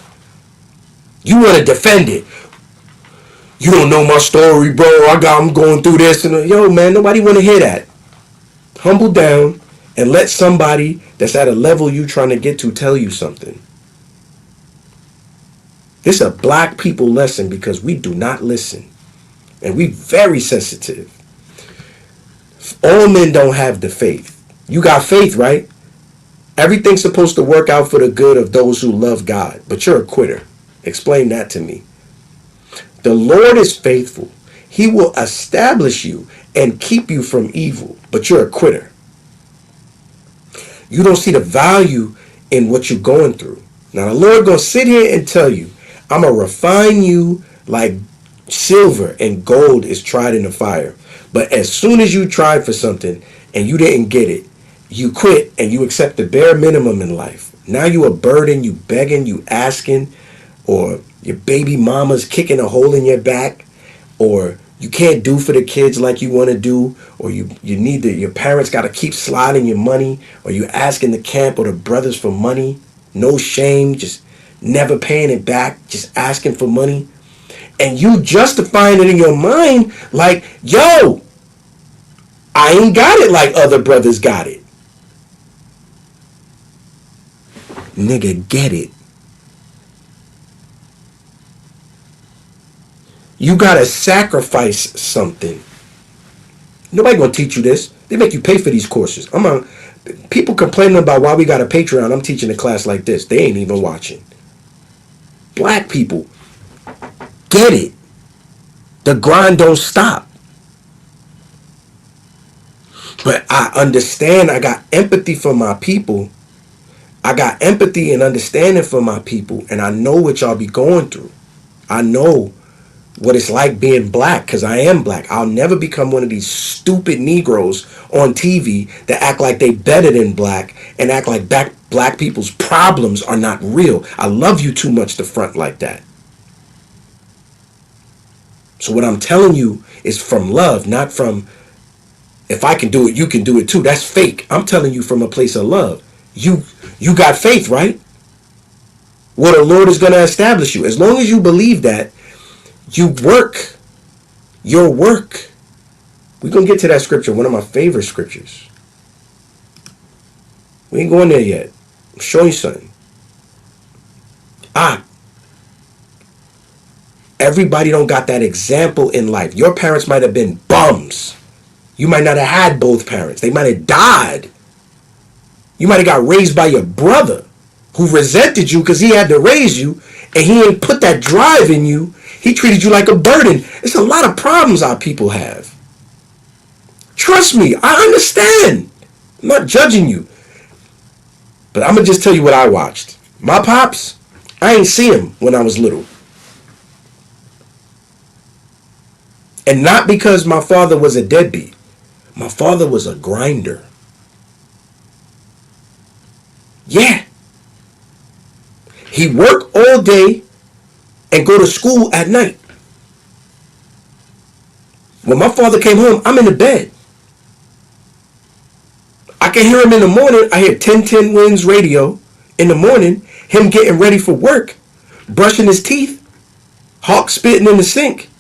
You want to defend it. You don't know my story, bro. I'm going through this. And yo, man, nobody want to hear that. Humble down and let somebody that's at a level you trying to get to tell you something. This is a black people lesson because we do not listen. And we very sensitive. All men don't have the faith. You got faith, right? Everything's supposed to work out for the good of those who love God. But you're a quitter. Explain that to me. The Lord is faithful. He will establish you and keep you from evil. But you're a quitter. You don't see the value in what you're going through. Now the Lord gonna sit here and tell you, I'm gonna refine you like silver and gold is tried in the fire. But as soon as you tried for something and you didn't get it, you quit and you accept the bare minimum in life. Now you a burden, you begging, you asking, or your baby mama's kicking a hole in your back, or you can't do for the kids like you want to do, or you need your parents got to keep sliding your money, or you asking the camp or the brothers for money. No shame, just never paying it back, just asking for money. And you justifying it in your mind like, yo, I ain't got it like other brothers got it. Nigga, get it. You gotta sacrifice something. Nobody gonna teach you this. They make you pay for these courses. People complaining about why we got a Patreon. I'm teaching a class like this. They ain't even watching. Black people, get it. The grind don't stop. But I understand. I got empathy for my people. I got empathy and understanding for my people. And I know what y'all be going through. I know what it's like being black, because I am black. I'll never become one of these stupid Negroes on TV that act like they better than black and act like black people's problems are not real. I love you too much to front like that. So what I'm telling you is from love, not from, if I can do it, you can do it too. That's fake. I'm telling you from a place of love. You got faith, right? Well, the Lord is going to establish you. As long as you believe that, you work your work. We're going to get to that scripture, one of my favorite scriptures. We ain't going there yet. I'm showing you something. Everybody don't got that example in life. Your parents might have been bums. You might not have had both parents. They might have died. You might have got raised by your brother who resented you because he had to raise you and he ain't put that drive in you. He treated you like a burden. It's a lot of problems our people have. Trust me, I understand. I'm not judging you. But I'm going to just tell you what I watched. My pops, I ain't see him when I was little. And not because my father was a deadbeat. My father was a grinder. Yeah. He worked all day and go to school at night. When my father came home, I'm in the bed. I can hear him in the morning. I hear 1010 Winds radio in the morning, him getting ready for work, brushing his teeth, Hawk spitting in the sink,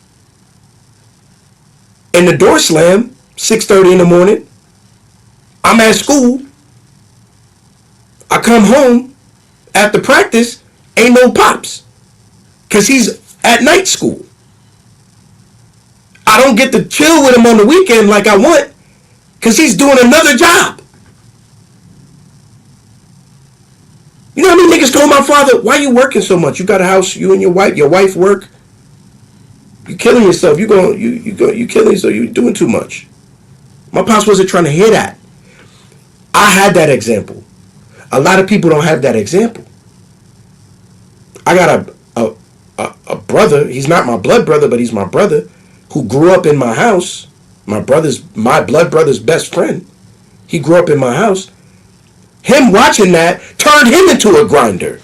and the door slam, 6:30 in the morning. I'm at school. I come home after practice, ain't no pops, because he's at night school. I don't get to chill with him on the weekend like I want, because he's doing another job. You know how many niggas told my father, why you working so much? You got a house, you and your wife work. You killing yourself. You killing yourself. You doing too much. My pops wasn't trying to hear that. I had that example. A lot of people don't have that example. I got a brother. He's not my blood brother, but he's my brother who grew up in my house. My blood brother's best friend. He grew up in my house. Him watching that turned him into a grinder.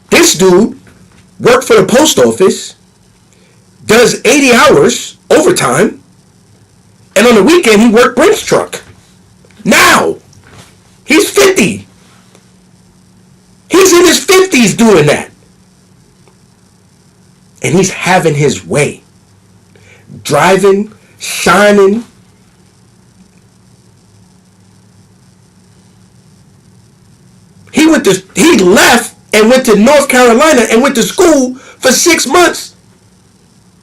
This dude worked for the post office, does 80 hours overtime, and on the weekend he worked Brent's truck. Now, he's 50. He's in his 50s doing that. And he's having his way. Driving, shining. He left and went to North Carolina and went to school for 6 months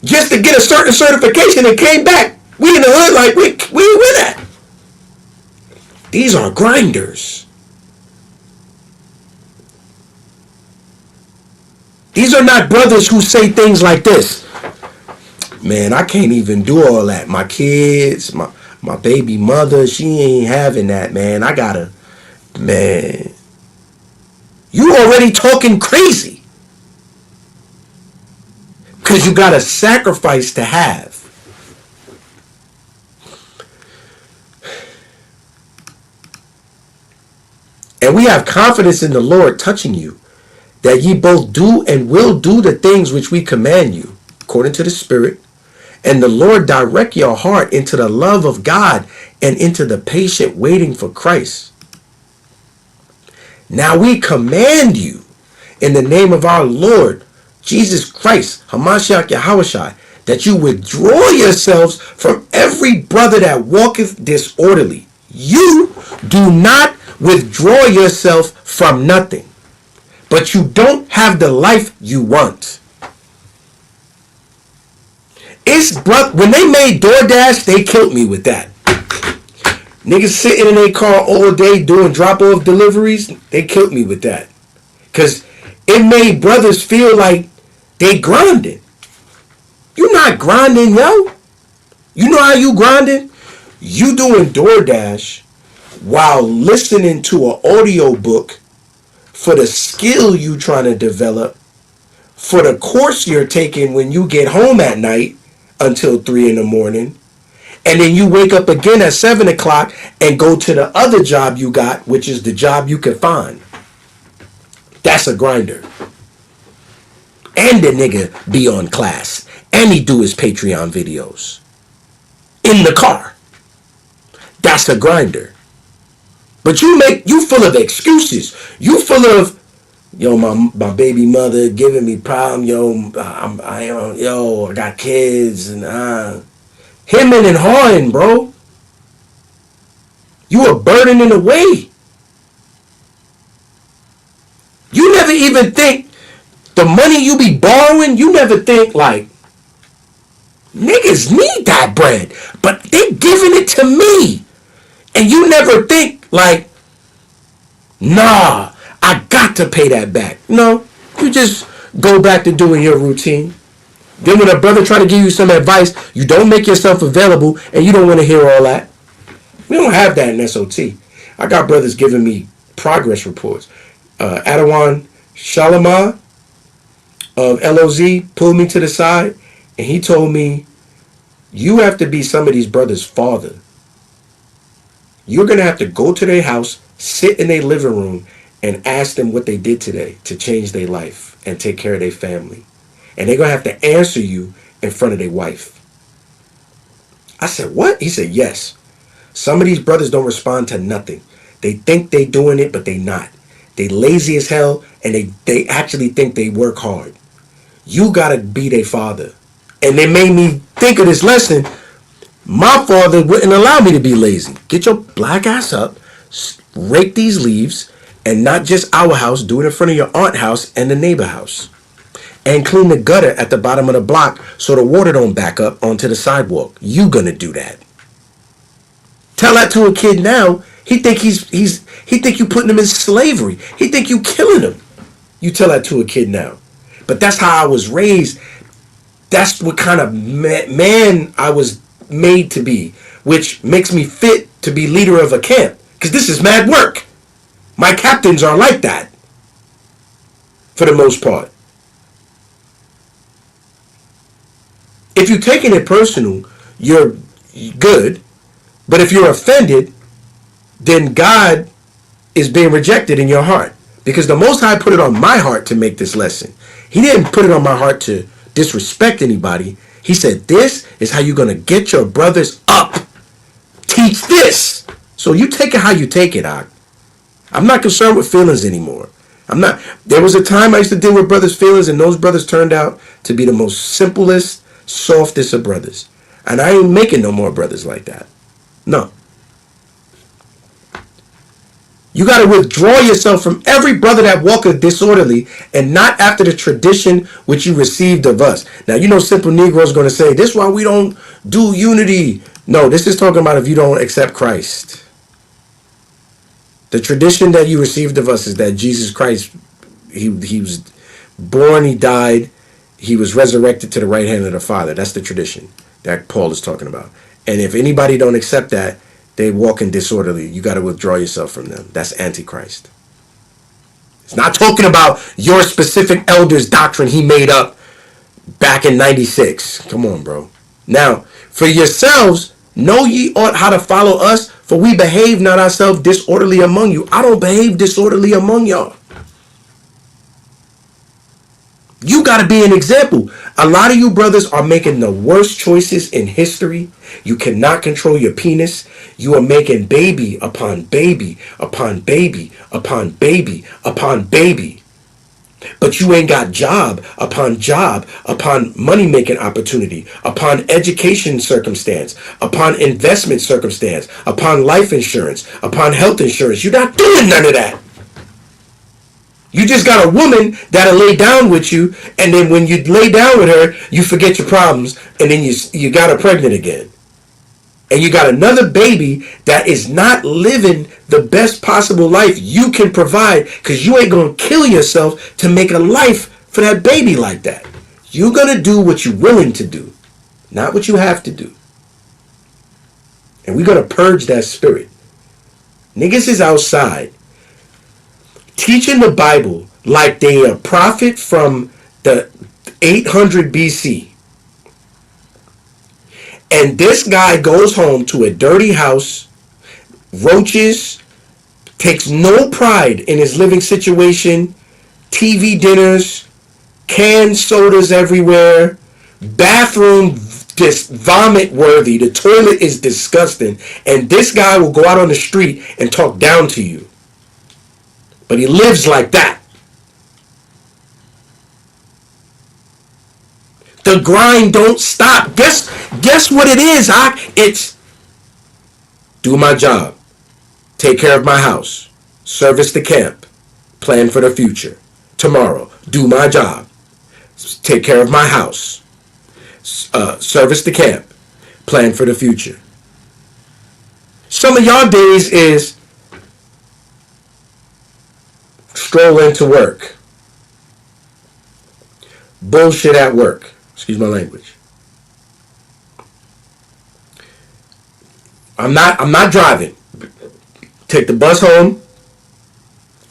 just to get a certain certification and came back. We in the hood like, we with that. These are grinders. These are not brothers who say things like this. Man, I can't even do all that. My kids, my baby mother, she ain't having that, man. Man. You already talking crazy. Because you got a sacrifice to have. And we have confidence in the Lord touching you, that ye both do and will do the things which we command you, according to the Spirit. And the Lord direct your heart into the love of God and into the patient waiting for Christ. Now we command you in the name of our Lord Jesus Christ, Hamashiach Yahushua, that you withdraw yourselves from every brother that walketh disorderly. You do not withdraw yourself from nothing, but you don't have the life you want. When they made DoorDash, they killed me with that. Niggas sitting in their car all day doing drop-off deliveries, they killed me with that. Because it made brothers feel like they grinding. You not grinding, yo. You know how you grinding? You doing DoorDash while listening to an audio book for the skill you trying to develop, for the course you're taking when you get home at night until 3 in the morning. And then you wake up again at 7 o'clock and go to the other job you got, which is the job you can find. That's a grinder. And the nigga be on class. And he do his Patreon videos. In the car. That's a grinder. But you full of excuses. You full of, yo, my baby mother giving me problem. Yo, I got kids and hemming and hawing, bro. You are burdening away. You never even think the money you be borrowing, you never think like, niggas need that bread, but they giving it to me. And you never think like, nah, I got to pay that back. No, you just go back to doing your routine. Then when a brother try to give you some advice, you don't make yourself available and you don't want to hear all that. We don't have that in SOT. I got brothers giving me progress reports. Adawan Shalama of LOZ pulled me to the side and he told me, you have to be some of these brothers' father. You're going to have to go to their house, sit in their living room, and ask them what they did today to change their life and take care of their family. And they're going to have to answer you in front of their wife. I said, what? He said, yes. Some of these brothers don't respond to nothing. They think they doing it, but they not. They lazy as hell, and they actually think they work hard. You gotta be their father. And they made me think of this lesson. My father wouldn't allow me to be lazy. Get your black ass up, rake these leaves, and not just our house, do it in front of your aunt's house and the neighbor house. And clean the gutter at the bottom of the block so the water don't back up onto the sidewalk. You gonna do that. Tell that to a kid now, he think he think you putting him in slavery. He think you killing him. You tell that to a kid now. But that's how I was raised. That's what kind of man I was made to be, which makes me fit to be leader of a camp. Because this is mad work. My captains are like that, for the most part. If you're taking it personal, you're good. But if you're offended, then God is being rejected in your heart. Because the Most High put it on my heart to make this lesson. He didn't put it on my heart to disrespect anybody. He said, this is how you're going to get your brothers up. Teach this. So you take it how you take it, Ak. I'm not concerned with feelings anymore. There was a time I used to deal with brothers' feelings, and those brothers turned out to be the most simplest, softest of brothers. And I ain't making no more brothers like that. No. You got to withdraw yourself from every brother that walketh disorderly and not after the tradition which you received of us. Now, you know, simple Negroes going to say, this is why we don't do unity. No, this is talking about if you don't accept Christ. The tradition that you received of us is that Jesus Christ, he was born, he died, he was resurrected to the right hand of the Father. That's the tradition that Paul is talking about. And if anybody don't accept that, they walk in disorderly. You got to withdraw yourself from them. That's Antichrist. It's not talking about your specific elder's doctrine he made up back in 96. Come on, bro. Now, for yourselves, know ye ought how to follow us, for we behave not ourselves disorderly among you. I don't behave disorderly among y'all. You got to be an example. A lot of you brothers are making the worst choices in history. You cannot control your penis. You are making baby upon baby upon baby upon baby upon baby. But you ain't got job upon money making opportunity, upon education circumstance, upon investment circumstance, upon life insurance, upon health insurance. You're not doing none of that. You just got a woman that'll lay down with you, and then when you lay down with her, you forget your problems, and then you got her pregnant again. And you got another baby that is not living the best possible life you can provide, because you ain't going to kill yourself to make a life for that baby like that. You're going to do what you're willing to do, not what you have to do. And we're going to purge that spirit. Niggas is outside teaching the Bible like they a prophet from the 800 BC. And this guy goes home to a dirty house, roaches, takes no pride in his living situation, TV dinners, canned sodas everywhere, bathroom just vomit worthy, the toilet is disgusting, and this guy will go out on the street and talk down to you. But he lives like that. The grind don't stop. Guess what it is, Ak? It's do my job, take care of my house, service the camp, plan for the future. Tomorrow, do my job, take care of my house, service the camp, plan for the future. Some of y'all days is stroll into work. Bullshit at work. Excuse my language. I'm not driving. Take the bus home,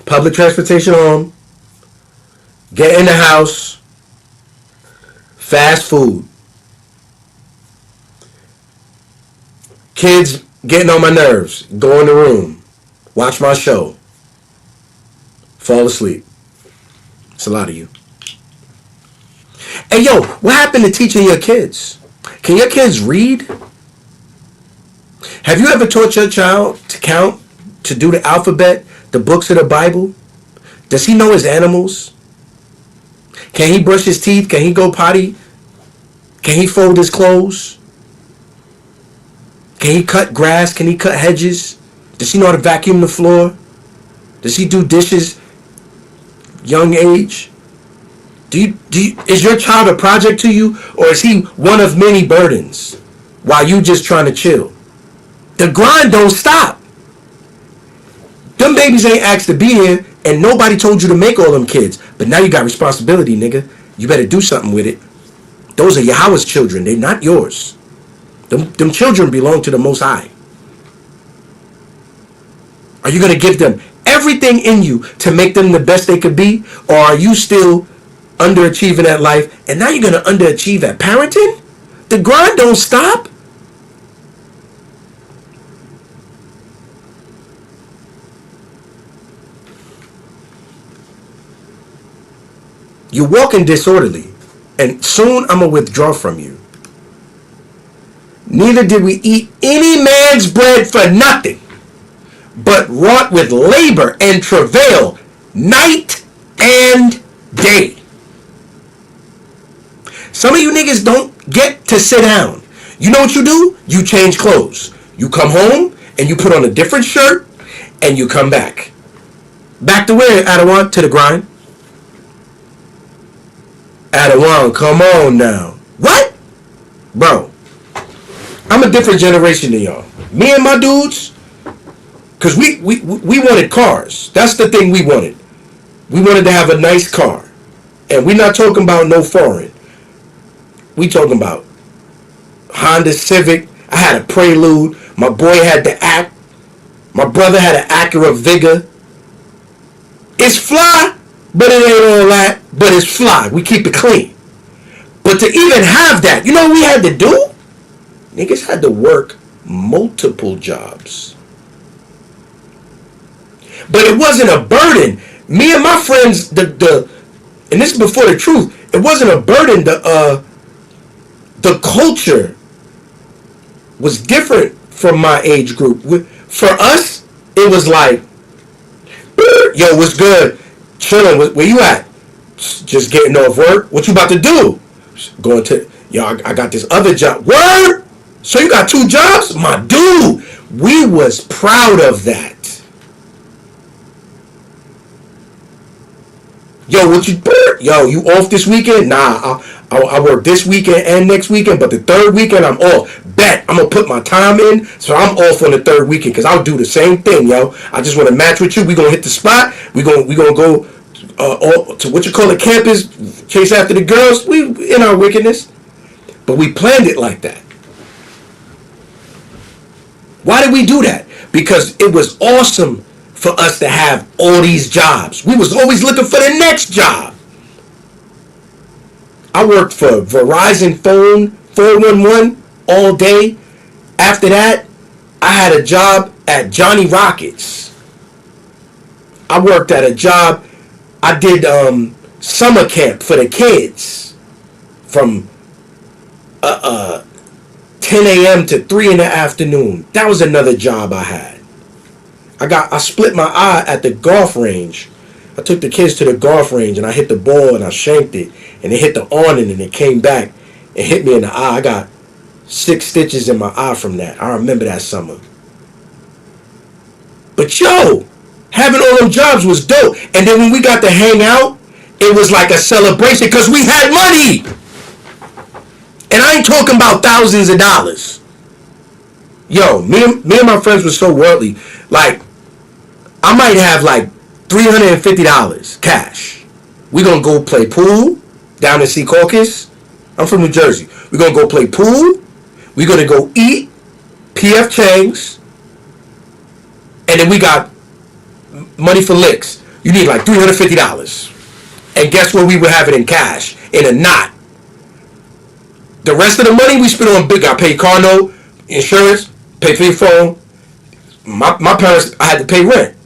public transportation home, get in the house, fast food. Kids getting on my nerves, go in the room, watch my show, fall asleep. It's a lot of you. Hey, yo, what happened to teaching your kids? Can your kids read? Have you ever taught your child to count, to do the alphabet, the books of the Bible? Does he know his animals? Can he brush his teeth? Can he go potty? Can he fold his clothes? Can he cut grass? Can he cut hedges? Does he know how to vacuum the floor? Does he do dishes young age? Is your child a project to you, or is he one of many burdens while you just trying to chill? The grind don't stop. Them babies ain't asked to be here, and nobody told you to make all them kids. But now you got responsibility, nigga. You better do something with it. Those are Yahweh's children. They're not yours. Them children belong to the Most High. Are you going to give them everything in you to make them the best they could be? Or are you still underachieving at life, and now you're going to underachieve at parenting? The grind don't stop. You're walking disorderly, and soon I'm going to withdraw from you. Neither did we eat any man's bread for nothing, but wrought with labor and travail night and day. Some of you niggas don't get to sit down. You know what you do? You change clothes. You come home and you put on a different shirt and you come back. Back to where, Adawan? To the grind. Adawan, come on now. What? Bro, I'm a different generation than y'all. Me and my dudes, because we wanted cars. That's the thing we wanted. We wanted to have a nice car. And we're not talking about no foreign. We talking about Honda Civic. I had a Prelude. My boy had the Act. My brother had an Acura Vigor. It's fly, but it ain't all that. But it's fly. We keep it clean. But to even have that, you know what we had to do? Niggas had to work multiple jobs. But it wasn't a burden. Me and my friends, and this is before the truth, it wasn't a burden. The culture was different from my age group. For us, it was like, yo, what's good? Chilling. Where you at? Just getting off work. What you about to do? Going to, yo, I got this other job. Word? So you got 2 jobs? My dude, we was proud of that. Yo, you off this weekend? Nah, I work this weekend and next weekend, but the 3rd weekend I'm off. Bet I'm gonna put my time in, so I'm off on the 3rd weekend, because I'll do the same thing, yo. I just want to match with you. We gonna hit the spot. We gonna go to what you call it, campus, chase after the girls. We in our wickedness, but we planned it like that. Why did we do that? Because it was awesome for us to have all these jobs. We was always looking for the next job. I worked for Verizon Phone 411 all day. After that, I had a job at Johnny Rockets. I worked at a job. I did summer camp for the kids from 10 a.m. to 3 in the afternoon. That was another job I had. I split my eye at the golf range. I took the kids to the golf range and I hit the ball and I shanked it, and it hit the awning and it came back and hit me in the eye. I got 6 stitches in my eye from that. I remember that summer. But yo, having all them jobs was dope. And then when we got to hang out, it was like a celebration because we had money. And I ain't talking about thousands of dollars. Yo, me and my friends were so worldly. Like, I might have like $350 cash. We gonna go play pool down in Sea Caucus. I'm from New Jersey. We gonna go play pool. We gonna go eat PF Chang's. And then we got money for licks. You need like $350. And guess what? We would have it in cash, in a knot. The rest of the money we spent on big. I paid car note, insurance, paid for your phone. My parents, I had to pay rent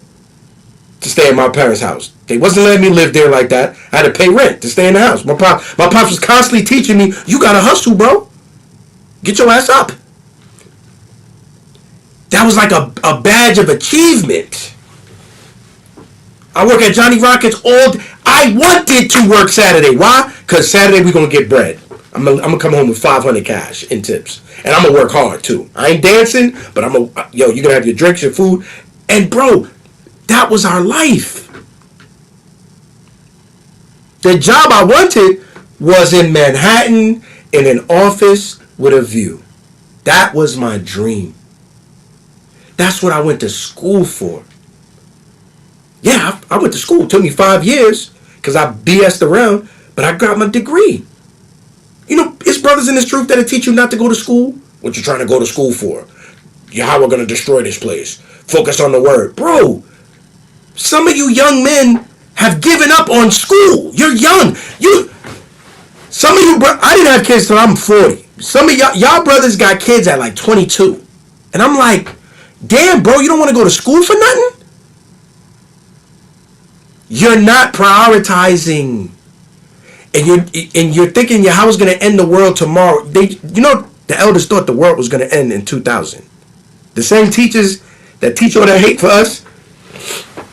to stay in my parents' house. They wasn't letting me live there like that. I had to pay rent to stay in the house. My pops was constantly teaching me, you gotta hustle, bro. Get your ass up. That was like a badge of achievement. I work at Johnny Rockets all day. I wanted to work Saturday. Why? Because Saturday we're going to get bread. I'm gonna come home with $500 cash in tips. And I'm going to work hard too. I ain't dancing, but you're going to have your drinks, your food. And bro, that was our life. The job I wanted was in Manhattan in an office with a view. That was my dream. That's what I went to school for. Yeah, I went to school. It took me 5 years because I BS'd around, but I got my degree. You know, it's brothers in this truth that'll teach you not to go to school. What you trying to go to school for? How we're going to destroy this place. Focus on the word. Bro, some of you young men have given up on school. You're young. Some of you, I didn't have kids till I'm 40. Some of y'all brothers got kids at like 22. And I'm like, damn, bro, you don't want to go to school for nothing? You're not prioritizing. And you're thinking your house is going to end the world tomorrow. The elders thought the world was going to end in 2000. The same teachers that teach all that hate for us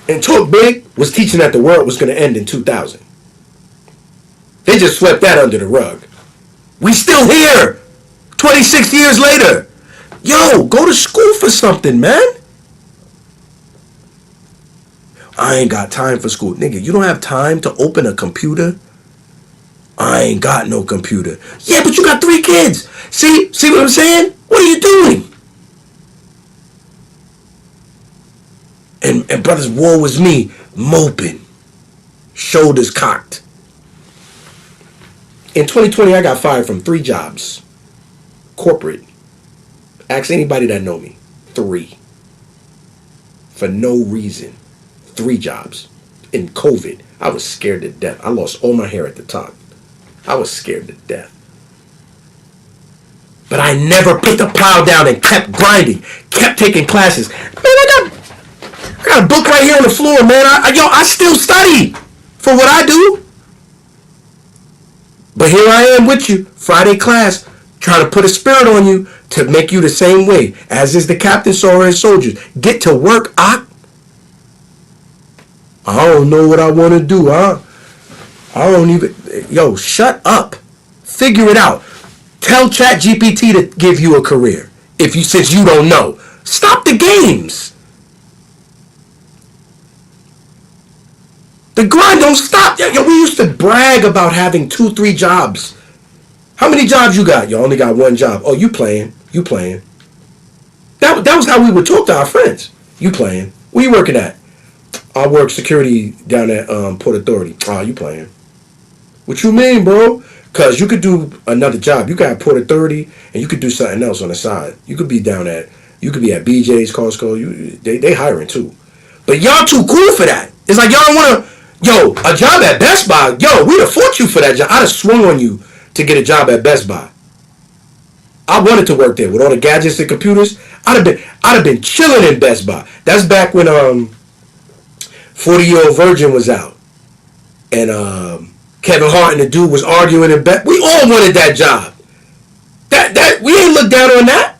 and talk big was teaching that the world was going to end in 2000. They just swept that under the rug. We still here 26 years later. Yo, go to school for something, man. I ain't got time for school. Nigga, you don't have time to open a computer? I ain't got no computer. Yeah, but you got 3 kids. See what I'm saying? What are you doing? And brothers, woe was me, moping, shoulders cocked. In 2020, I got fired from 3 jobs. Corporate. Ask anybody that know me. 3. For no reason. 3 jobs. In COVID, I was scared to death. I lost all my hair at the top. I was scared to death. But I never put the plow down and kept grinding. Kept taking classes. Man, I got a book right here on the floor, man. I still study for what I do. But here I am with you, Friday class, trying to put a spirit on you to make you the same way, as is the captain saw his soldiers. Get to work, I don't know what I want to do, huh? I don't even... Yo, shut up. Figure it out. Tell ChatGPT to give you a career. Since you don't know. Stop the games. The grind don't stop. Yo, we used to brag about having 2, 3 jobs. How many jobs you got? You only got 1 job. Oh, you playing. That was how we would talk to our friends. You playing. Where you working at? I work security down at Port Authority. Oh, you playing. What you mean, bro? Because you could do another job. You got Port Authority, and you could do something else on the side. You could be at BJ's, Costco. They hiring too. But y'all too cool for that. It's like y'all don't want to... Yo, a job at Best Buy. Yo, we'd have fought you for that job. I'd have swung on you to get a job at Best Buy. I wanted to work there with all the gadgets and computers. I'd have been chilling in Best Buy. That's back when 40-Year-Old Virgin was out. And Kevin Hart and the dude was arguing in Best. We all wanted that job. That we ain't looked down on that.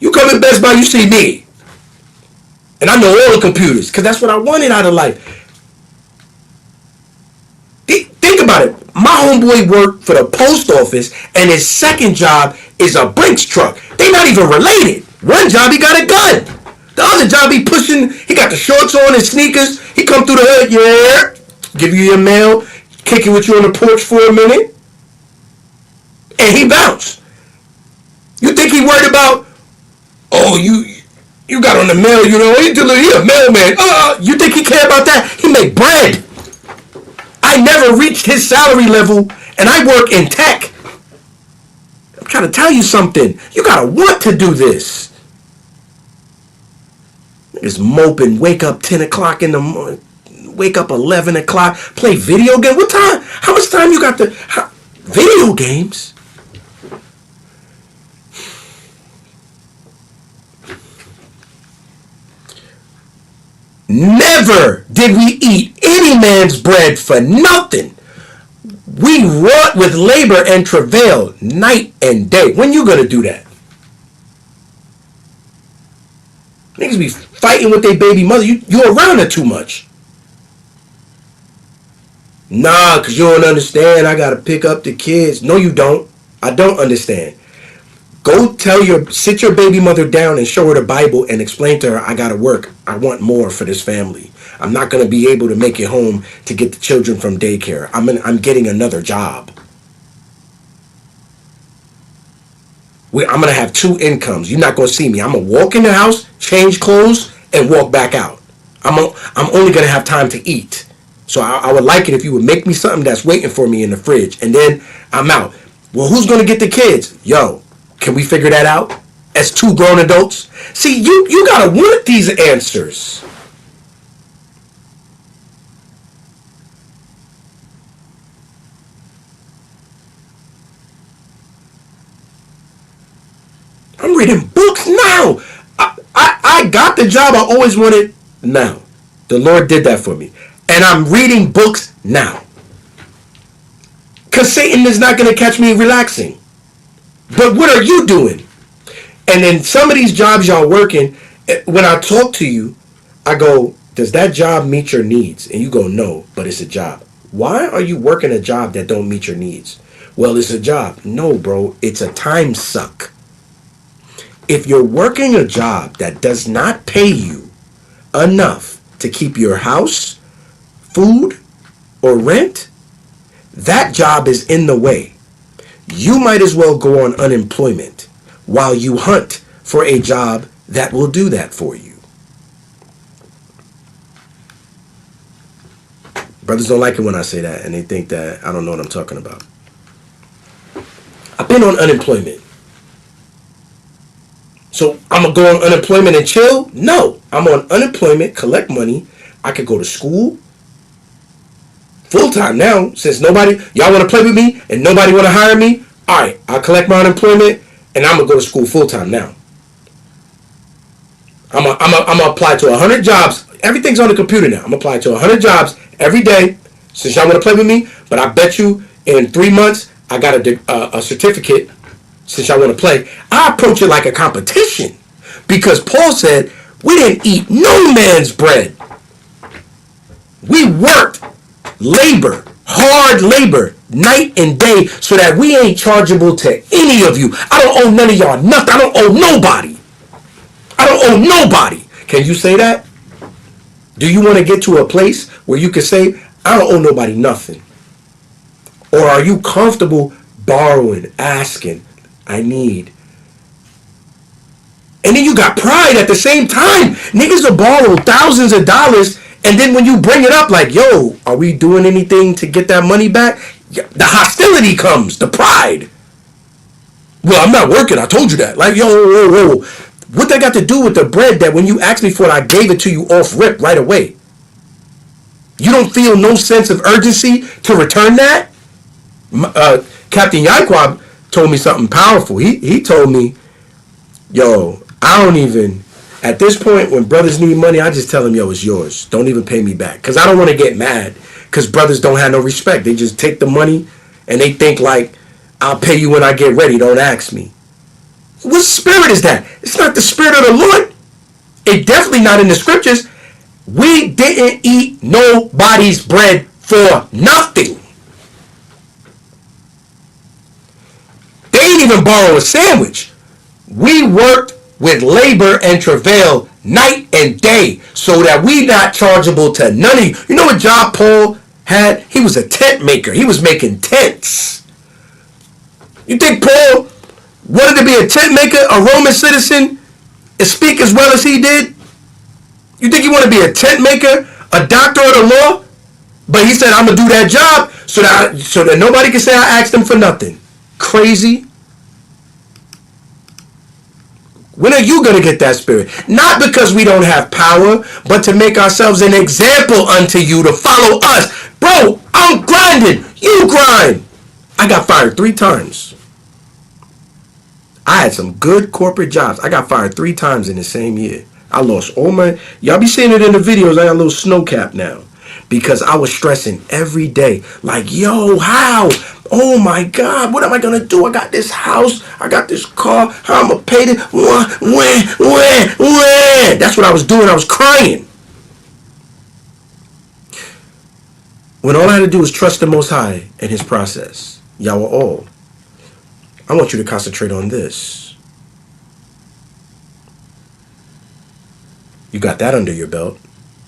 You come in Best Buy, you see me. And I know all the computers, because that's what I wanted out of life. Think about it. My homeboy worked for the post office, and his second job is a Brinks truck. They not even related. One job, he got a gun. The other job, he got the shorts on and sneakers. He come through the hood, yeah, give you your mail, kick it with you on the porch for a minute, and he bounce. You think he worried about, oh, you got on the mail, he a mailman. You think he care about that? He make bread. I never reached his salary level, and I work in tech. I'm trying to tell you something. You gotta want to do this. Niggas moping, wake up 10 o'clock in the morning, wake up 11 o'clock, play video game. What time? How much time you got video games? Never did we eat any man's bread for nothing. We wrought with labor and travail night and day. When you gonna do that? Niggas be fighting with their baby mother. You around her too much. Nah, because you don't understand. I got to pick up the kids. No, you don't. I don't understand. Go sit your baby mother down and show her the Bible and explain to her, I got to work. I want more for this family. I'm not going to be able to make it home to get the children from daycare. I'm getting another job. I'm going to have 2 incomes. You're not going to see me. I'm going to walk in the house, change clothes, and walk back out. I'm only going to have time to eat. So I would like it if you would make me something that's waiting for me in the fridge. And then I'm out. Well, who's going to get the kids? Yo, can we figure that out? As 2 grown adults? See, you got to want these answers. I'm reading books now. I got the job I always wanted now. The Lord did that for me. And I'm reading books now. Because Satan is not going to catch me relaxing. But what are you doing? And then some of these jobs y'all working, when I talk to you, I go, does that job meet your needs? And you go, no, but it's a job. Why are you working a job that don't meet your needs? Well, it's a job. No, bro, it's a time suck. If you're working a job that does not pay you enough to keep your house, food, or rent, that job is in the way. You might as well go on unemployment while you hunt for a job that will do that for you. Brothers don't like it when I say that, and they think that I don't know what I'm talking about. I've been on unemployment. So I'm going to go on unemployment and chill? No. I'm on unemployment, collect money. I could go to school full-time now, since y'all want to play with me and nobody want to hire me. All right, I'll collect my unemployment and I'm going to go to school full-time now. I'm going to apply to 100 jobs. Everything's on the computer now. I'm going to apply to 100 jobs every day since y'all want to play with me. But I bet you in 3 months, I got a certificate since y'all want to play. I approach it like a competition because Paul said, we didn't eat no man's bread. We worked hard labor, night and day, so that we ain't chargeable to any of you. I don't owe none of y'all nothing. I don't owe nobody. I don't owe nobody. Can you say that? Do you want to get to a place where you can say, I don't owe nobody nothing? Or are you comfortable borrowing, asking, I need? And then you got pride at the same time. Niggas will borrow thousands of dollars, and then when you bring it up like, yo, are we doing anything to get that money back? The hostility comes, the pride. Well, I'm not working, I told you that. Like, yo, whoa. What that got to do with the bread that when you asked me for it, I gave it to you off rip right away? You don't feel no sense of urgency to return that? Captain Yaquab told me something powerful. He told me, yo, I don't even, at this point when brothers need money, I just tell them, yo, it's yours. Don't even pay me back. Because I don't want to get mad because brothers don't have no respect. They just take the money and they think like, I'll pay you when I get ready. Don't ask me. What spirit is that? It's not the spirit of the Lord. It definitely not in the scriptures. We didn't eat nobody's bread for nothing. They ain't even borrow a sandwich. We worked with labor and travail night and day so that we not chargeable to none of you. You know what job Paul had? He was a tent maker. He was making tents. You think Paul wanted to be a tent maker, a Roman citizen, and speak as well as he did? You think he wanted to be a tent maker, a doctor of the law? But he said, I'm going to do that job so that nobody can say I asked him for nothing. Crazy. When are you going to get that spirit? Not because we don't have power, but to make ourselves an example unto you to follow us. Bro, I'm grinding. You grind. I got fired 3 times. I had some good corporate jobs. I got fired 3 times in the same year. I lost all my... Y'all be seeing it in the videos. I got a little snow cap now. Because I was stressing every day. Like, yo, how? Oh my God, what am I gonna do? I got this house, I got this car, how am I gonna pay this? When? That's what I was doing, I was crying. When all I had to do was trust the Most High and His process. Yahweh all. I want you to concentrate on this. You got that under your belt,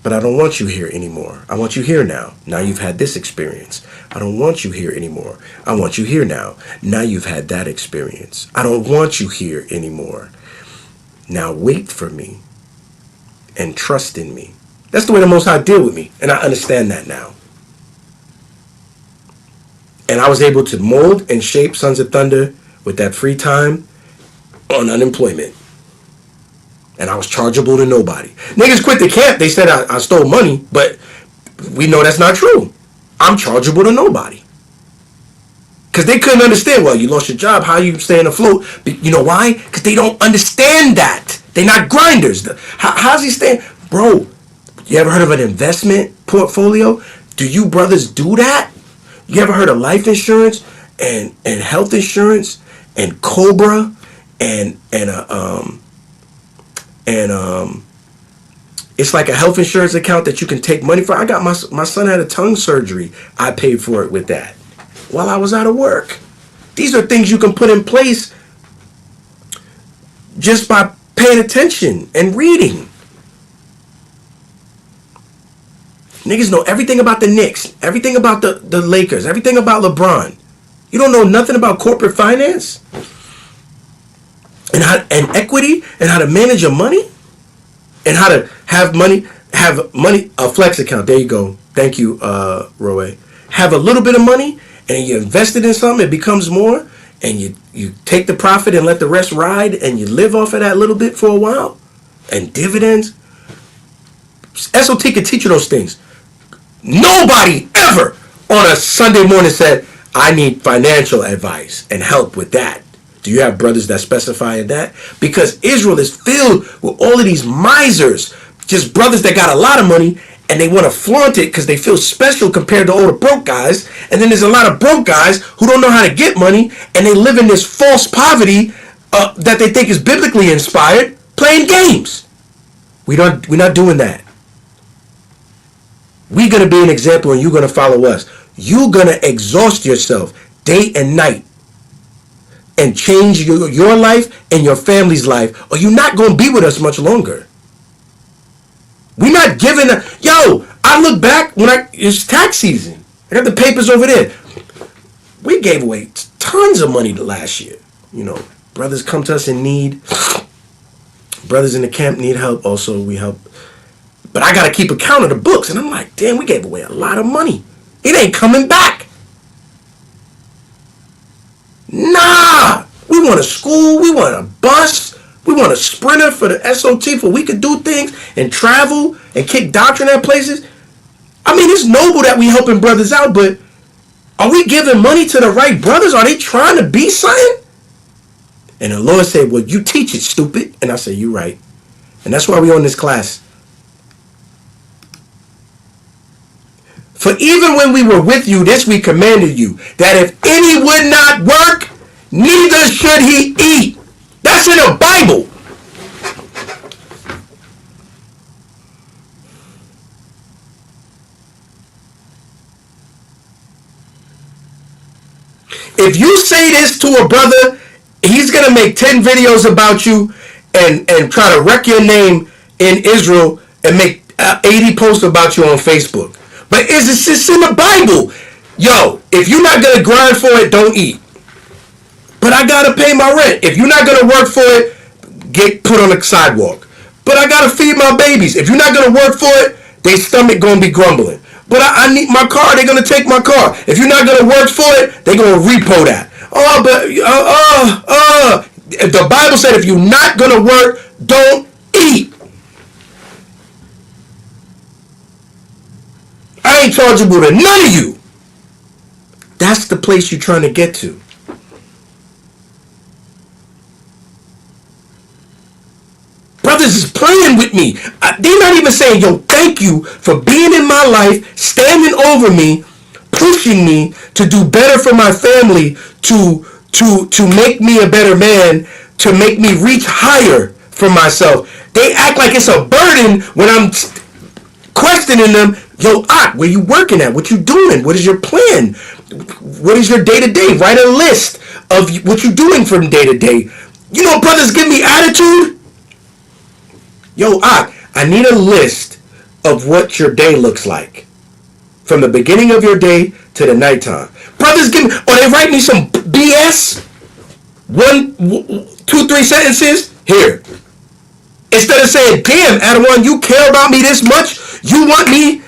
but I don't want you here anymore. I want you here now. Now you've had this experience. I don't want you here anymore. I want you here now. Now you've had that experience. I don't want you here anymore. Now wait for me and trust in me. That's the way the Most High deal with me, and I understand that now. And I was able to mold and shape Sons of Thunder with that free time on unemployment. And I was chargeable to nobody. Niggas quit the camp. They said I stole money, but we know that's not true. I'm chargeable to nobody. Because they couldn't understand, well, you lost your job, how you staying afloat? But you know why? Because they don't understand that. They're not grinders. How's he staying? Bro, you ever heard of an investment portfolio? Do you brothers do that? You ever heard of life insurance and health insurance and Cobra and it's like a health insurance account that you can take money for. I got my son had a tongue surgery. I paid for it with that while I was out of work. These are things you can put in place just by paying attention and reading. Niggas know everything about the Knicks, everything about the Lakers, everything about LeBron. You don't know nothing about corporate finance and equity and how to manage your money and how to have money, a flex account. There you go. Thank you, Roe. Have a little bit of money and you invest it in something, it becomes more, and you take the profit and let the rest ride, and you live off of that little bit for a while, and dividends. SOT can teach you those things. Nobody ever on a Sunday morning said, I need financial advice and help with that. Do you have brothers that specify in that? Because Israel is filled with all of these misers, just brothers that got a lot of money and they want to flaunt it because they feel special compared to all the broke guys. And then there's a lot of broke guys who don't know how to get money and they live in this false poverty that they think is biblically inspired, playing games. We're not doing that. We're going to be an example and you're going to follow us. You're going to exhaust yourself day and night and change your life and your family's life, or you're not going to be with us much longer. We're not giving a... Yo, I look back when it's tax season. I got the papers over there. We gave away tons of money last year. You know, brothers come to us in need. Brothers in the camp need help. Also, we help. But I got to keep account of the books. And I'm like, damn, we gave away a lot of money. It ain't coming back. Nah. We want a school. We want a bus. We want a sprinter for the SOT for we could do things and travel and kick doctrine at places. I mean, it's noble that we helping brothers out, but are we giving money to the right brothers? Are they trying to be something? And the Lord said, well, you teach it, stupid. And I said, you're right. And that's why we on this class. For even when we were with you, this we commanded you, that if any would not work, neither should he eat. That's in the Bible. If you say this to a brother, he's going to make 10 videos about you and try to wreck your name in Israel and make 80 posts about you on Facebook. But it's in the Bible. Yo, if you're not going to grind for it, don't eat. But I got to pay my rent. If you're not going to work for it, get put on the sidewalk. But I got to feed my babies. If you're not going to work for it, their stomach going to be grumbling. But I need my car. They're going to take my car. If you're not going to work for it, they're going to repo that. The Bible said if you're not going to work, don't eat. I ain't chargeable to none of you. That's the place you're trying to get to. Brothers is playing with me. They're not even saying, yo, thank you for being in my life, standing over me, pushing me to do better for my family, to make me a better man, to make me reach higher for myself. They act like it's a burden when I'm questioning them. Yo, Ak, where you working at? What you doing? What is your plan? What is your day-to-day? Write a list of what you doing from day to day. You know, brothers give me attitude. Yo, Ak, I need a list of what your day looks like. From the beginning of your day to the nighttime. Brothers give me, or they write me some BS. 1, 2, 3 sentences. Here. Instead of saying, damn, Adawan, you care about me this much? You want me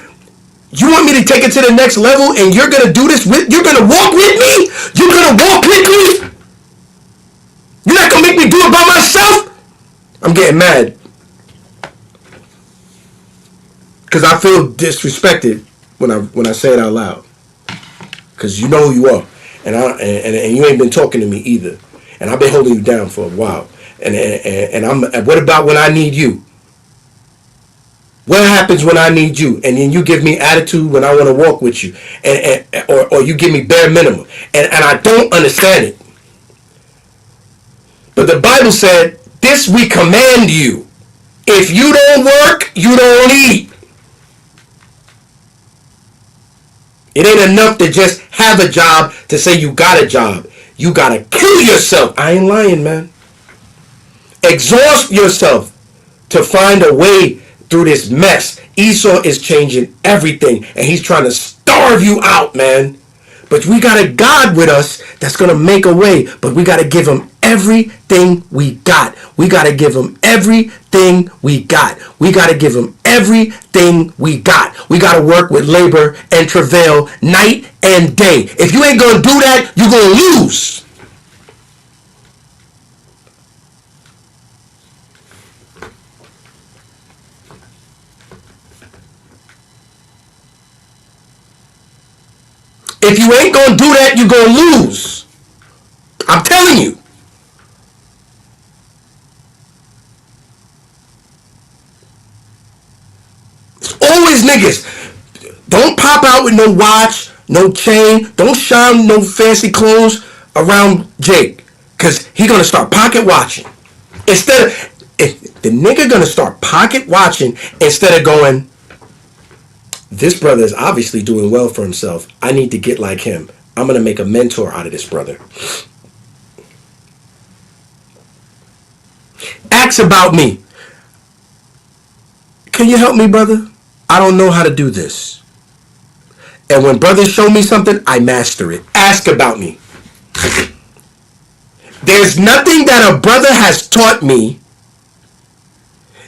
to take it to the next level, and you're going to do this you're going to walk with me? You're going to walk with me? You're not going to make me do it by myself? I'm getting mad. Because I feel disrespected when I say it out loud. Because you know who you are. And you ain't been talking to me either. And I've been holding you down for a while. And what about when I need you? What happens when I need you? And then you give me attitude when I want to walk with you. Or you give me bare minimum. And I don't understand it. But the Bible said, this we command you. If you don't work, you don't eat. It ain't enough to just have a job to say you got a job. You got to kill yourself. I ain't lying, man. Exhaust yourself to find a way through this mess. Esau is changing everything, and he's trying to starve you out, man. But we got a God with us that's going to make a way, but we got to give him everything we got. We got to give him everything we got. We got to give him everything we got. We got to work with labor and travail night and day. If you ain't going to do that, you're going to lose. If you ain't going to do that, you're going to lose. I'm telling you. It's always niggas. Don't pop out with no watch, no chain. Don't shine no fancy clothes around Jake. Because he going to start pocket watching. Instead of, if the nigga going to start pocket watching instead of going, this brother is obviously doing well for himself. I need to get like him. I'm going to make a mentor out of this brother. Ask about me. Can you help me, brother? I don't know how to do this. And when brothers show me something, I master it. Ask about me. There's nothing that a brother has taught me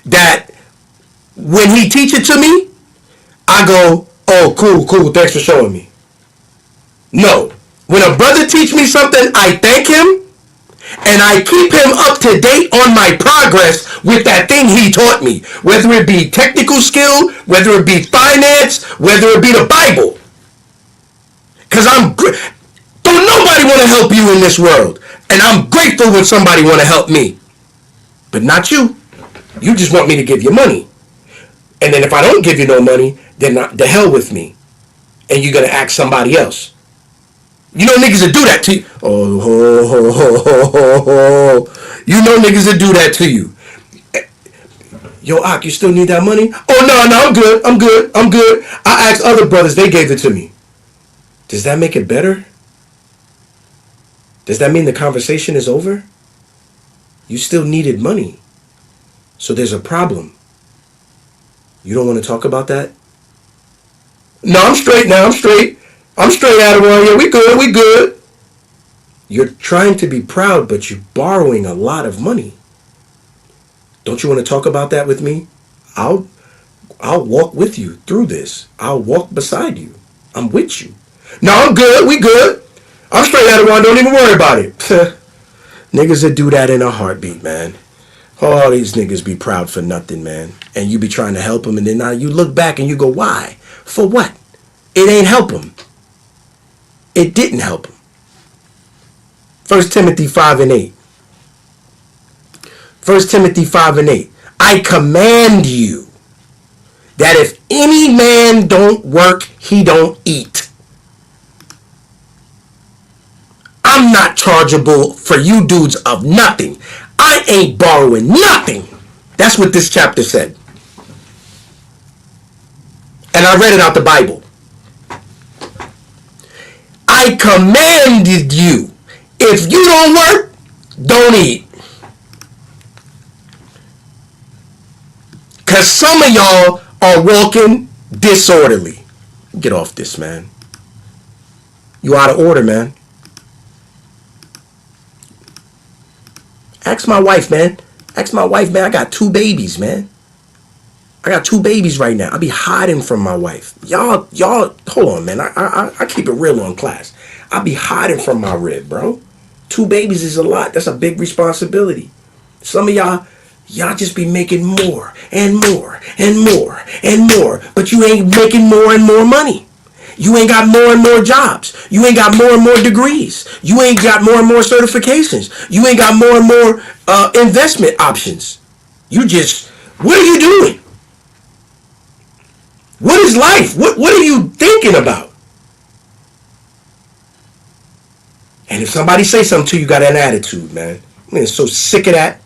that when he teaches it to me, I go, oh, cool, thanks for showing me. No. When a brother teach me something, I thank him, and I keep him up to date on my progress with that thing he taught me. Whether it be technical skill, whether it be finance, whether it be the Bible. Because don't nobody want to help you in this world. And I'm grateful when somebody want to help me. But not you. You just want me to give you money. And then if I don't give you no money, then the hell with me. And you're going to ask somebody else. You know niggas that do that to you. You know niggas that do that to you. Yo, Ak, you still need that money? Oh, no, I'm good. I asked other brothers, they gave it to me. Does that make it better? Does that mean the conversation is over? You still needed money. So there's a problem. You don't want to talk about that? No, I'm straight now. I'm straight out of one. Yeah, we good. You're trying to be proud, but you're borrowing a lot of money. Don't you want to talk about that with me? I'll walk with you through this. I'll walk beside you. I'm with you. No, I'm good. We good. I'm straight out of one. Don't even worry about it. Niggas that do that in a heartbeat, man. All these niggas be proud for nothing, man. And you be trying to help them, and then now you look back and you go, why? For what? It ain't help them. It didn't help them. 1 Timothy 5:8. 1 Timothy 5:8. I command you that if any man don't work, he don't eat. I'm not chargeable for you dudes of nothing. I ain't borrowing nothing. That's what this chapter said. And I read it out the Bible. I commanded you, if you don't work, don't eat. Because some of y'all are walking disorderly. Get off this, man. You out of order, man. Ask my wife, man. Ask my wife, man. I got 2 babies, man. I got 2 babies right now. I be hiding from my wife. Y'all, hold on, man. I keep it real on class. I be hiding from my rib, bro. 2 babies is a lot. That's a big responsibility. Some of y'all just be making more and more and more and more, but you ain't making more and more money. You ain't got more and more jobs. You ain't got more and more degrees. You ain't got more and more certifications. You ain't got more and more investment options. What are you doing? What is life? What are you thinking about? And if somebody say something to you, you got an attitude, man. I'm so sick of that.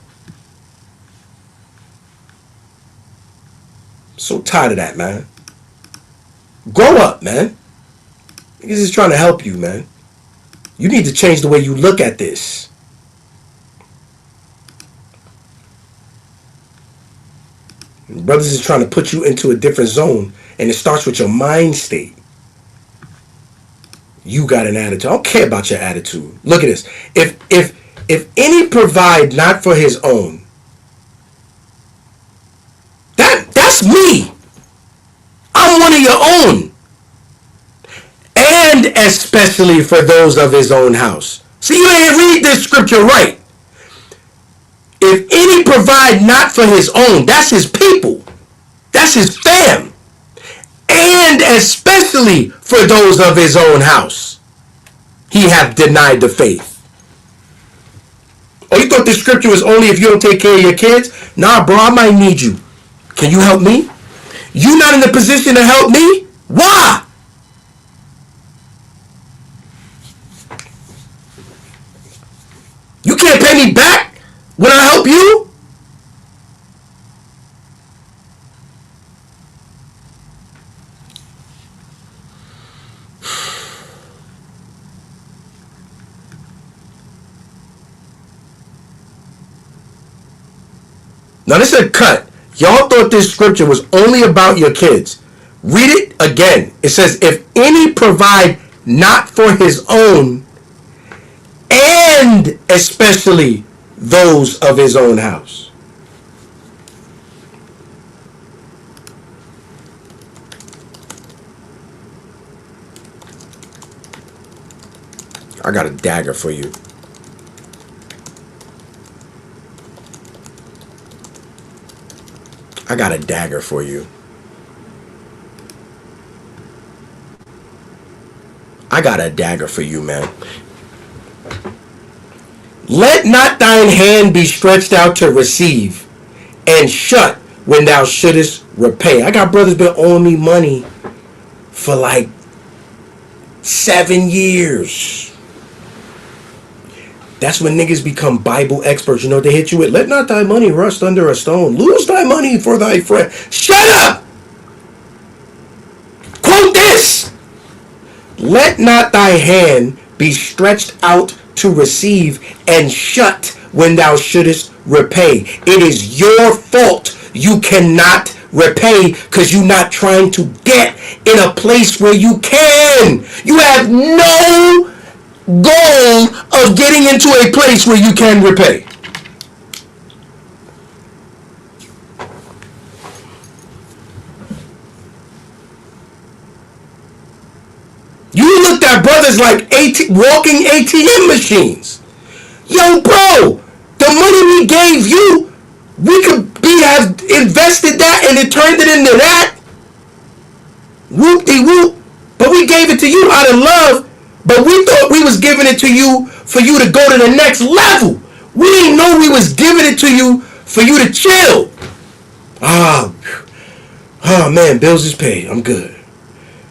So tired of that, man. Grow up, man. Niggas is trying to help you, man. You need to change the way you look at this. Brothers is trying to put you into a different zone, and it starts with your mind state. You got an attitude. I don't care about your attitude. Look at this. If any provide not for his own, that's me. I'm one of your own. And especially for those of his own house. See, you ain't read this scripture right. If any provide not for his own, that's his people. That's his fam. And especially for those of his own house, he hath denied the faith. Oh, you thought this scripture was only if you don't take care of your kids? Nah, bro, I might need you. Can you help me? You not in the position to help me? Why? You can't pay me back when I help you? Now this is a cut. Y'all thought this scripture was only about your kids. Read it again. It says, if any provide not for his own, and especially those of his own house. I got a dagger for you. I got a dagger for you. I got a dagger for you, man. Let not thine hand be stretched out to receive, and shut when thou shouldest repay. I got brothers been owing me money for like 7 years. That's when niggas become Bible experts. You know what they hit you with? Let not thy money rust under a stone. Lose thy money for thy friend. Shut up! Quote this! Let not thy hand be stretched out to receive, and shut when thou shouldest repay. It is your fault you cannot repay because you're not trying to get in a place where you can. You have no goal of getting into a place where you can repay. You looked at brothers like walking ATM machines. Yo, bro, the money we gave you, we could have invested that and it turned it into that. Whoop-de-whoop. But we gave it to you out of love. But we thought we was giving it to you for you to go to the next level. We didn't know we was giving it to you for you to chill. Oh man, bills is paid. I'm good.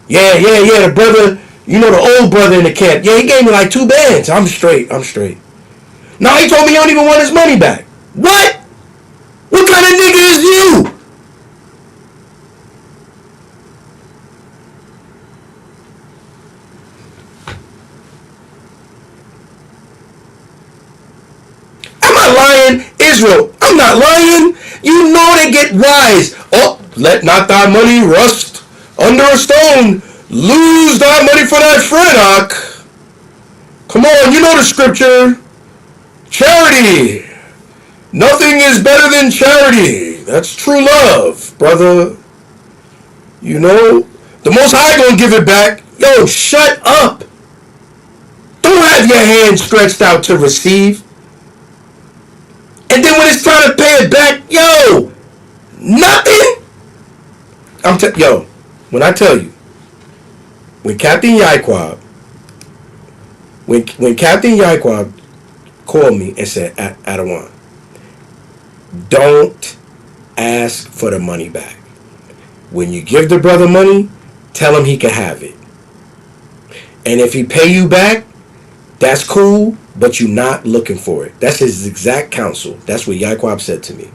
Yeah, the brother, You know the old brother in the camp. Yeah, he gave me like 2 bands. I'm straight. Now he told me he don't even want his money back. What? What kind of nigga is you? Am I lying? Israel, I'm not lying. You know they get wise. Oh, let not thy money rust under a stone. Lose thy money for thy friend, Ak. Come on, you know the scripture. Charity. Nothing is better than charity. That's true love, brother. You know, the Most High gonna give it back. Yo, shut up. Don't have your hand stretched out to receive. And then when it's time to pay it back, yo, nothing. Yo, when I tell you, when Captain Yaquab, when Captain Yaquab called me and said, Adawan, don't ask for the money back. When you give the brother money, tell him he can have it. And if he pay you back, that's cool, but you're not looking for it. That's his exact counsel. That's what Yaquab said to me.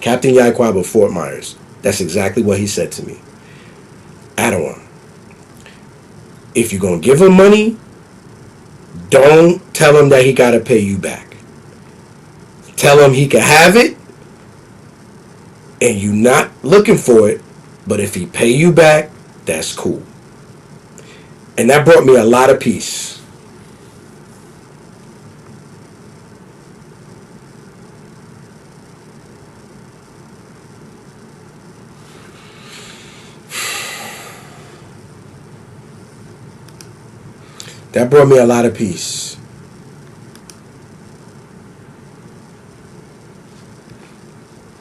Captain Yaquab of Fort Myers. That's exactly what he said to me. Adawan, if you're going to give him money, don't tell him that he got to pay you back. Tell him he can have it, and you're not looking for it, but if he pay you back, that's cool. And that brought me a lot of peace. That brought me a lot of peace.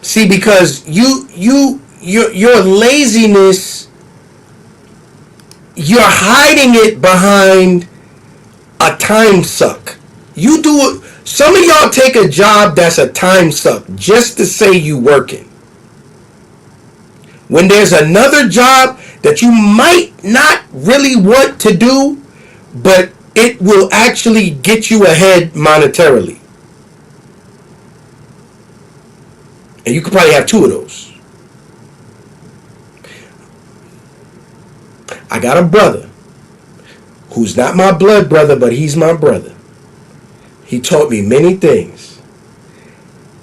See, because your laziness, you're hiding it behind a time suck. You do it. Some of y'all take a job that's a time suck just to say you working. When there's another job that you might not really want to do, but it will actually get you ahead monetarily. And you could probably have 2 of those. I got a brother who's not my blood brother, but he's my brother. He taught me many things.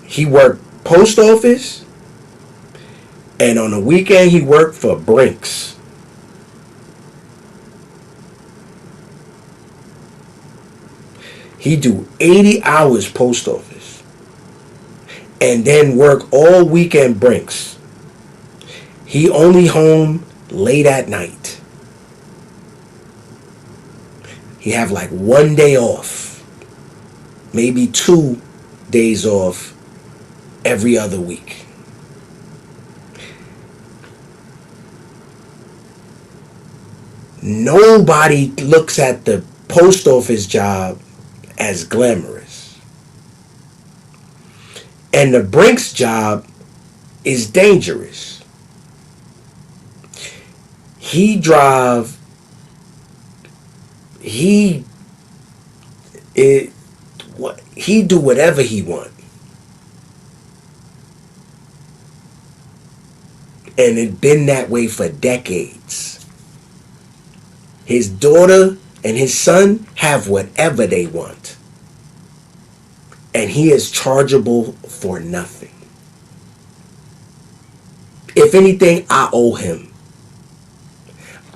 He worked post office, and on the weekend he worked for Brinks. He do 80 hours post office and then work all weekend Brinks. He only home late at night. He have like 1 day off, maybe 2 days off every other week. Nobody looks at the post office job as glamorous. And the Brinks job is dangerous. He do whatever he want. And it been that way for decades. His daughter and his son have whatever they want. And he is chargeable for nothing. If anything, I owe him.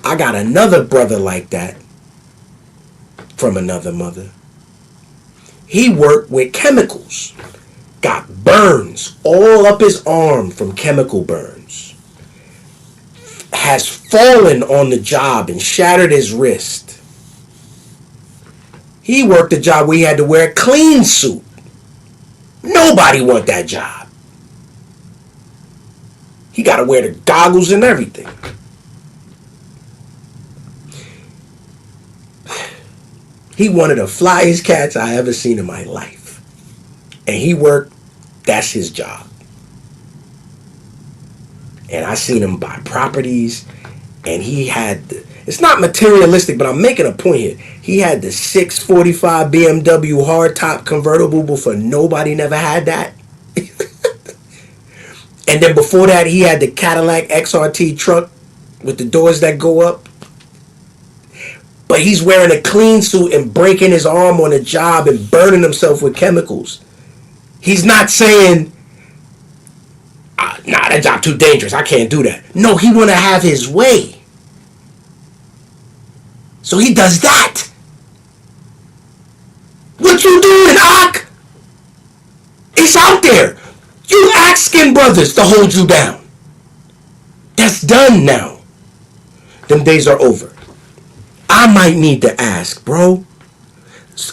I got another brother like that from another mother. He worked with chemicals. Got burns all up his arm from chemical burns. Has fallen on the job and shattered his wrist. He worked a job where he had to wear a clean suit. Nobody want that job. He got to wear the goggles and everything. He one of the flyest cats I ever seen in my life. And he worked, that's his job. And I seen him buy properties, and he had, It's not materialistic, but I'm making a point here. He had the 645 BMW hardtop convertible before nobody never had that. And then before that, he had the Cadillac XRT truck with the doors that go up. But he's wearing a clean suit and breaking his arm on a job and burning himself with chemicals. He's not saying, nah, that job too dangerous. I can't do that. No, he want to have his way. So he does that. What you doing, Ak? It's out there. You asking brothers to hold you down. That's done now. Them days are over. I might need to ask, bro.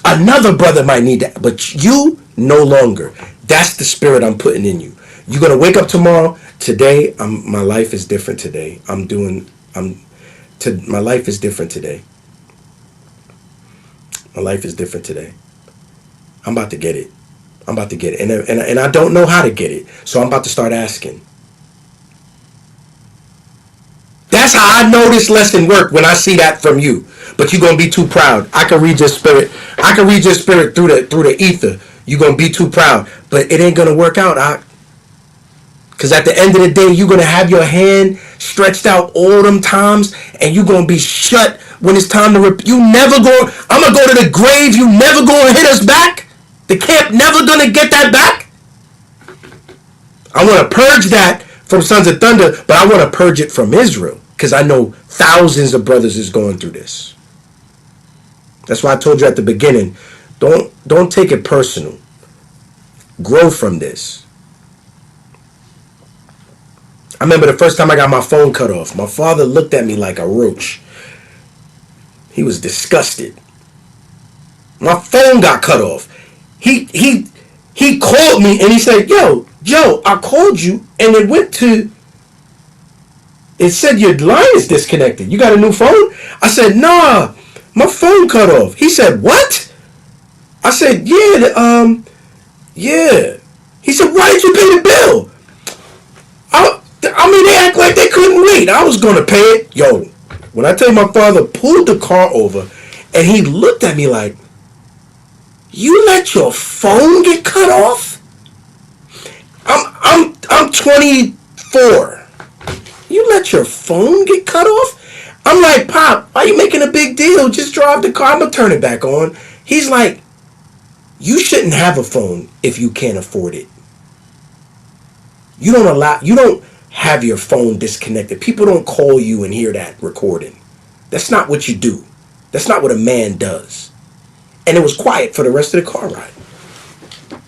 Another brother might need to, but you no longer. That's the spirit I'm putting in you. You're gonna wake up tomorrow. Today, my life is different today. My life is different today. My life is different today. I'm about to get it. I'm about to get it. And I don't know how to get it. So I'm about to start asking. That's how I know this lesson worked, when I see that from you. But you're going to be too proud. I can read your spirit. I can read your spirit through the ether. You're going to be too proud. But it ain't going to work out. Because at the end of the day, you're going to have your hand stretched out all them times. And you're going to be shut when it's time to you never go. I'm going to go to the grave. You never going to hit us back. The camp never going to get that back. I want to purge that from Sons of Thunder, but I want to purge it from Israel, because I know thousands of brothers is going through this. That's why I told you at the beginning, don't take it personal. Grow from this. I remember the first time I got my phone cut off. My father looked at me like a roach. He was disgusted. My phone got cut off. He called me and he said, "Yo, Joe, I called you and it said your line is disconnected. You got a new phone?" I said, "Nah, my phone cut off." He said, "What?" I said, yeah. He said, "Why did you pay the bill?" I mean, they act like they couldn't wait. I was going to pay it. Yo, when I tell you my father pulled the car over and he looked at me like, "You let your phone get cut off?" I'm 24. You let your phone get cut off? I'm like, "Pop, why are you making a big deal? Just drive the car. I'm going to turn it back on." He's like, "You shouldn't have a phone if you can't afford it. You don't have your phone disconnected. People don't call you and hear that recording. That's not what you do. That's not what a man does." And it was quiet for the rest of the car ride.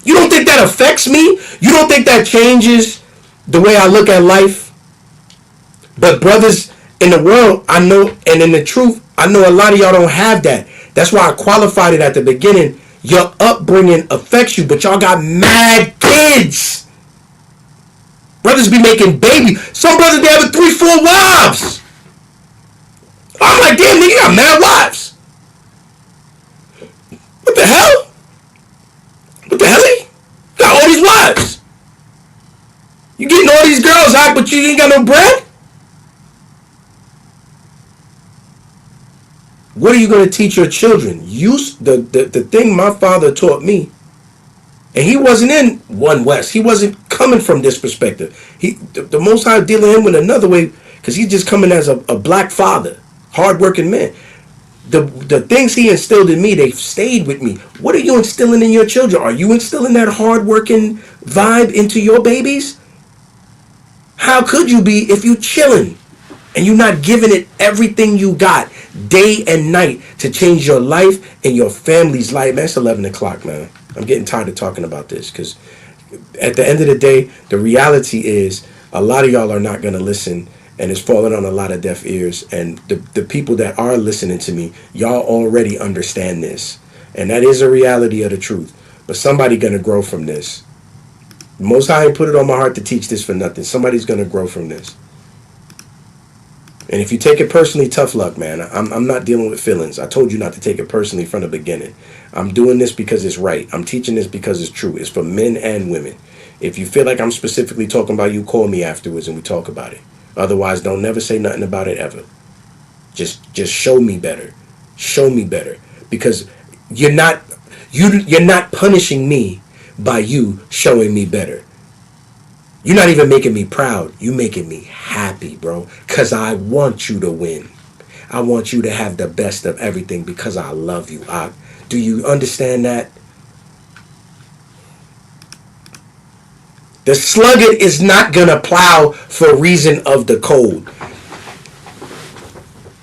You don't think that affects me? You don't think that changes the way I look at life? But brothers in the world, I know, and in the truth, I know a lot of y'all don't have that. That's why I qualified it at the beginning. Your upbringing affects you, but y'all got mad kids. Brothers be making babies. Some brothers, they have 3-4 wives. I'm like, "Damn, nigga, you got mad wives. What the hell? What the hell? You got all these wives. You getting all these girls out, but you ain't got no bread?" What are you going to teach your children? The thing my father taught me, and he wasn't in One West. He wasn't coming from this perspective. The Most High dealing him with another way, because he's just coming as a black father, hardworking man. The things he instilled in me, they've stayed with me. What are you instilling in your children? Are you instilling that hardworking vibe into your babies? How could you be if you chilling and you're not giving it everything you got day and night to change your life and your family's life? Man, it's 11 o'clock, man. I'm getting tired of talking about this, because at the end of the day, the reality is a lot of y'all are not going to listen, and it's falling on a lot of deaf ears. And the people that are listening to me, y'all already understand this. And that is a reality of the truth. But somebody going to grow from this. Most High ain't put it on my heart to teach this for nothing. Somebody's going to grow from this. And if you take it personally, tough luck, man. I'm not dealing with feelings. I told you not to take it personally from the beginning. I'm doing this because it's right. I'm teaching this because it's true. It's for men and women. If you feel like I'm specifically talking about you, call me afterwards and we talk about it. Otherwise, don't never say nothing about it ever. Just show me better. Show me better. Because you're not punishing me by you showing me better. You're not even making me proud. You're making me happy, bro. Because I want you to win. I want you to have the best of everything because I love you. Do you understand that? The sluggard is not going to plow for reason of the cold.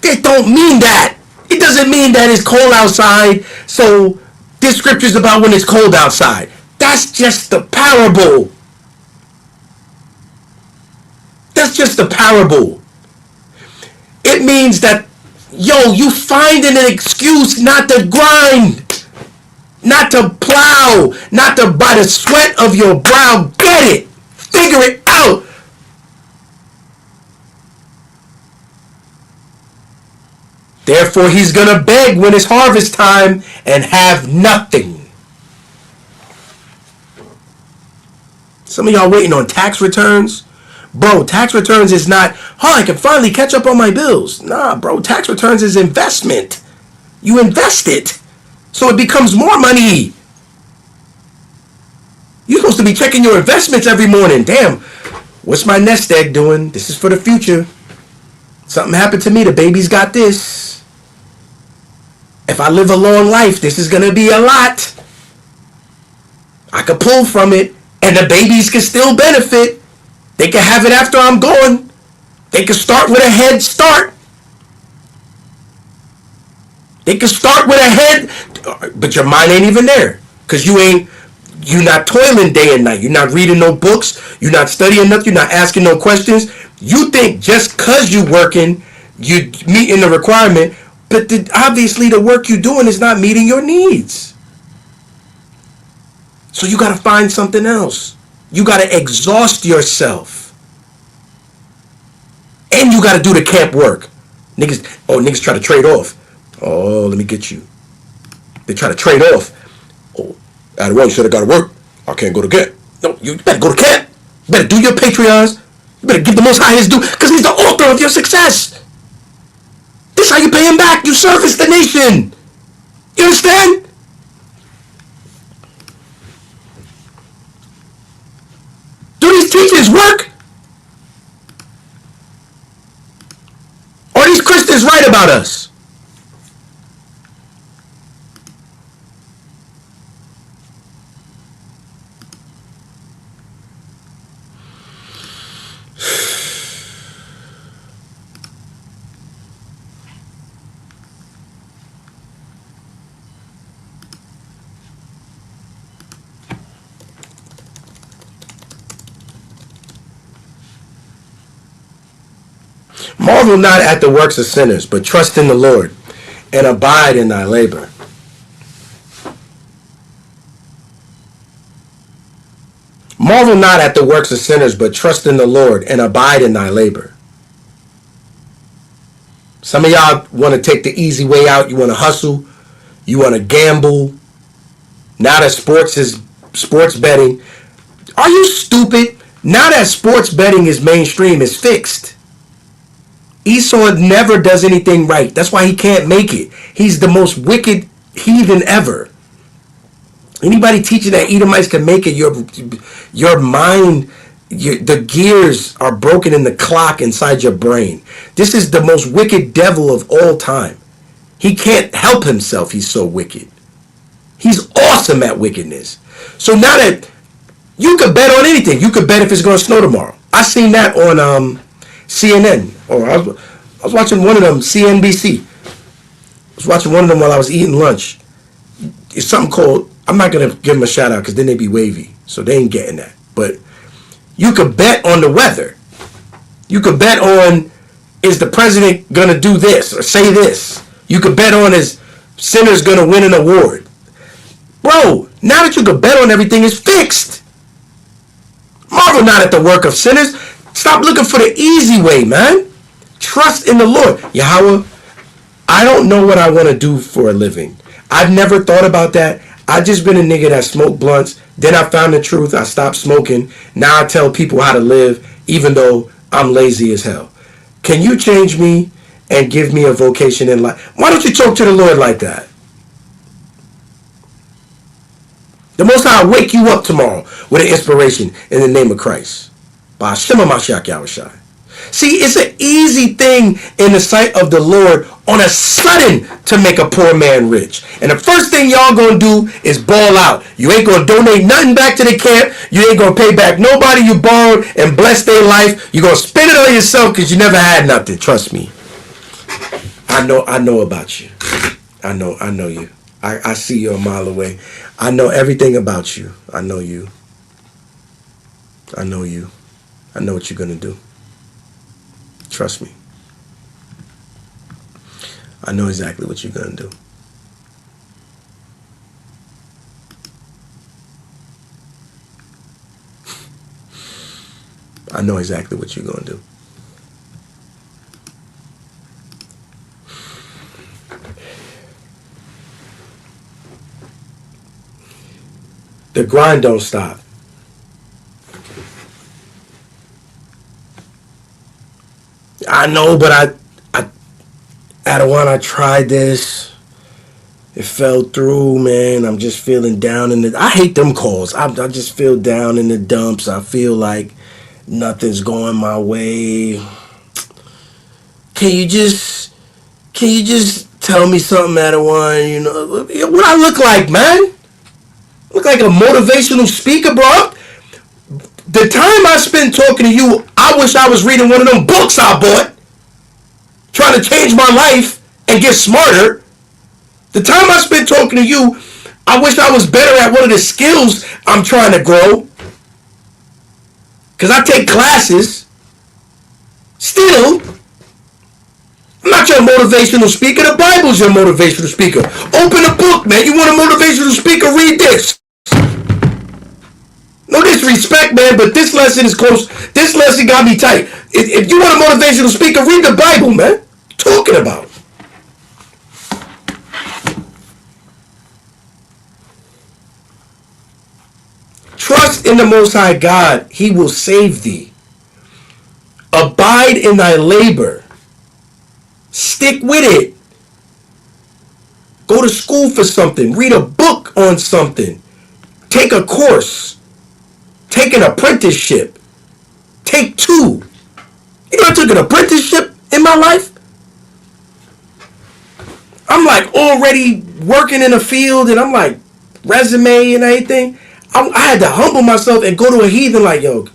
It don't mean that. It doesn't mean that it's cold outside, so this scripture's about when it's cold outside. That's just the parable. That's just the parable. It means that, you finding an excuse not to grind, not to plow, not to by the sweat of your brow. Get it. Figure it out. Therefore, he's going to beg when it's harvest time and have nothing. Some of y'all waiting on tax returns. Bro, tax returns is not, I can finally catch up on my bills. Nah, bro, tax returns is investment. You invest it, so it becomes more money. You're supposed to be checking your investments every morning. Damn, what's my nest egg doing? This is for the future. Something happened to me, the baby's got this. If I live a long life, this is going to be a lot. I could pull from it, and the babies can still benefit. They can have it after I'm gone. They can start with a head start. They can start with a head, but your mind ain't even there. Because you're not toiling day and night. You're not reading no books. You're not studying nothing. You're not asking no questions. You think just because you're working, you're meeting the requirement, but obviously the work you're doing is not meeting your needs. So you got to find something else. You got to exhaust yourself. And you got to do the camp work. Niggas try to trade off. Oh, let me get you. They try to trade off. Oh, out of one, you said I got to work. I can't go to camp. No, you better go to camp. You better do your Patreons. You better give the Most High his due because he's the author of your success. This is how you pay him back. You service the nation. You understand? Do these teachers work? Or are these Christians right about us? Marvel not at the works of sinners, but trust in the Lord and abide in thy labor. Marvel not at the works of sinners, but trust in the Lord and abide in thy labor. Some of y'all want to take the easy way out. You want to hustle. You want to gamble. Now that sports betting. Are you stupid? Now that sports betting is mainstream, it's fixed. Esau never does anything right. That's why he can't make it. He's the most wicked heathen ever. Anybody teaching that Edomites can make it, your mind, the gears are broken in the clock inside your brain. This is the most wicked devil of all time. He can't help himself. He's so wicked. He's awesome at wickedness. So now that you could bet on anything, you could bet if it's going to snow tomorrow. I seen that on CNN. Or I was watching one of them, CNBC. I was watching one of them while I was eating lunch. It's something called, I'm not going to give them a shout out because then they be wavy. So they ain't getting that. But you could bet on the weather. You could bet on, is the president going to do this or say this? You could bet on, is Sinners going to win an award? Bro, now that you could bet on everything, it's fixed. Marvel not at the work of sinners. Stop looking for the easy way, man. Trust in the Lord. Yahweh, I don't know what I want to do for a living. I've never thought about that. I've just been a nigga that smoked blunts. Then I found the truth. I stopped smoking. Now I tell people how to live, even though I'm lazy as hell. Can you change me and give me a vocation in life. Why don't you talk to the Lord like that? The Most High will wake you up tomorrow with an inspiration in the name of Christ. By Shema Mashiach Yahushai. See, it's an easy thing in the sight of the Lord on a sudden to make a poor man rich. And the first thing y'all gonna do is ball out. You ain't gonna donate nothing back to the camp. You ain't gonna pay back nobody you borrowed and bless their life. You're gonna spend it on yourself because you never had nothing. Trust me. I know about you. I know you. I see you a mile away. I know everything about you. I know you. I know you. I know what you're gonna do. Trust me. I know exactly what you're gonna do. I know exactly what you're gonna do. The grind don't stop. I know, but I tried this. It fell through, man. I'm just feeling down in the. I hate them calls. I just feel down in the dumps. I feel like nothing's going my way. Can you just tell me something, Adawan? You know what I look like, man? I look like a motivational speaker, bro. The time I spent talking to you, I wish I was reading one of them books I bought, trying to change my life and get smarter. The time I spent talking to you, I wish I was better at one of the skills I'm trying to grow. Because I take classes. Still, I'm not your motivational speaker. The Bible's your motivational speaker. Open a book, man. You want a motivational speaker? Read this. No disrespect, man, but this lesson is close. This lesson got me tight. If you want a motivational speaker, read the Bible, man. What you talking about? Trust in the Most High God. He will save thee. Abide in thy labor. Stick with it. Go to school for something. Read a book on something. Take a course. Take an apprenticeship. Take 2. You know, I took an apprenticeship in my life. I'm like already working in a field and I'm like resume and everything. I had to humble myself and go to a heathen like, yo,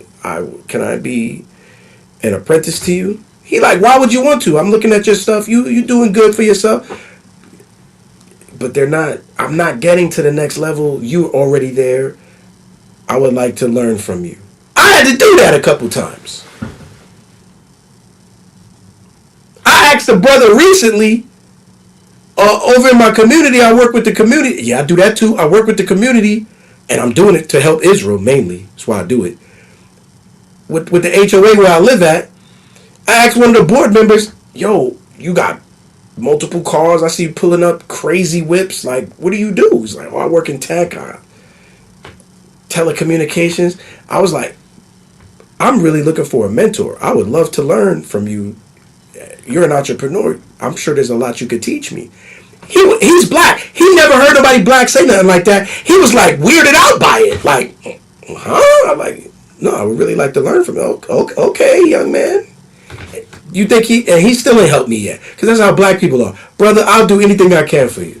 can I be an apprentice to you? He like, why would you want to? I'm looking at your stuff. You doing good for yourself. But I'm not getting to the next level. You're already there. I would like to learn from you. I had to do that a couple times. I asked a brother recently, over in my community, I work with the community. Yeah, I do that too. I work with the community, and I'm doing it to help Israel mainly. That's why I do it. With the HOA where I live at, I asked one of the board members, yo, you got multiple cars. I see you pulling up crazy whips. Like, what do you do? He's like, oh, I work in tech, telecommunications. I was like, I'm really looking for a mentor. I would love to learn from you. You're an entrepreneur. I'm sure there's a lot you could teach me. He's black. He never heard nobody black say nothing like that. He was like weirded out by it. Like, huh? I'm like, no, I would really like to learn from you. Okay, young man. You think he still ain't helped me yet. Because that's how black people are. Brother, I'll do anything I can for you.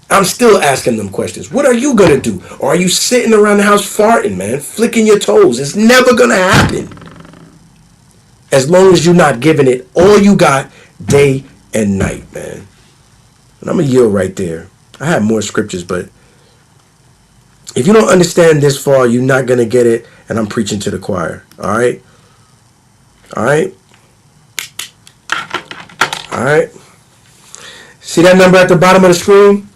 I'm still asking them questions. What are you going to do? Or are you sitting around the house farting, man? Flicking your toes. It's never going to happen. As long as you're not giving it all you got day and night, man. And I'm going to yield right there. I have more scriptures, but if you don't understand this far, you're not going to get it. And I'm preaching to the choir. All right? All right? All right? See that number at the bottom of the screen?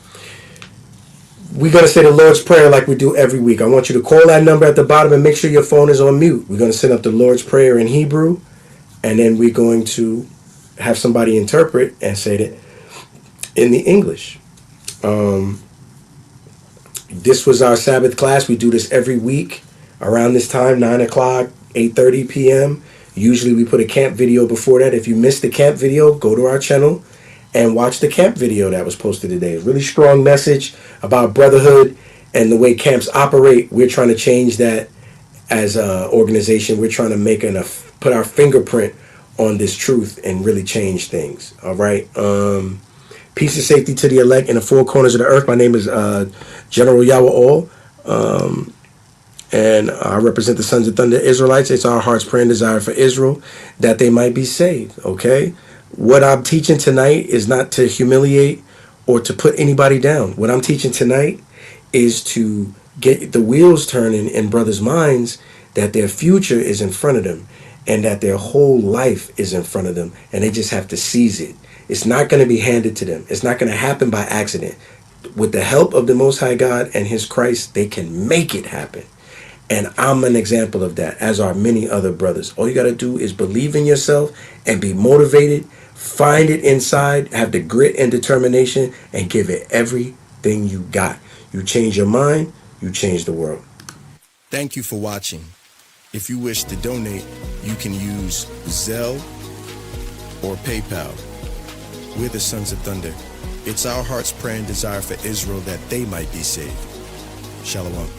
We're going to say the Lord's Prayer like we do every week. I want you to call that number at the bottom and make sure your phone is on mute. We're going to send up the Lord's Prayer in Hebrew, and then we're going to have somebody interpret and say it in the English. This was our Sabbath class. We do this every week around this time, 9 o'clock, 8:30 p.m. Usually we put a camp video before that. If you missed the camp video, go to our channel and watch the camp video that was posted today. Really strong message about brotherhood and the way camps operate. We're trying to change that as an organization. We're trying to make put our fingerprint on this truth and really change things. All right. Peace and safety to the elect in the four corners of the earth. My name is General Yahweh All. And I represent the Sons of Thunder Israelites. It's our heart's prayer and desire for Israel that they might be saved, okay? What I'm teaching tonight is not to humiliate or to put anybody down. What I'm teaching tonight is to get the wheels turning in brothers' minds that their future is in front of them and that their whole life is in front of them, and they just have to seize it. It's not going to be handed to them. It's not going to happen by accident. With the help of the Most High God and His Christ, they can make it happen. And I'm an example of that, as are many other brothers. All you got to do is believe in yourself and be motivated, find it inside, have the grit and determination, and give it everything you got. You change your mind, you change the world. Thank you for watching. If you wish to donate, you can use Zelle or PayPal. We're the Sons of Thunder. It's our heart's prayer and desire for Israel that they might be saved. Shalom.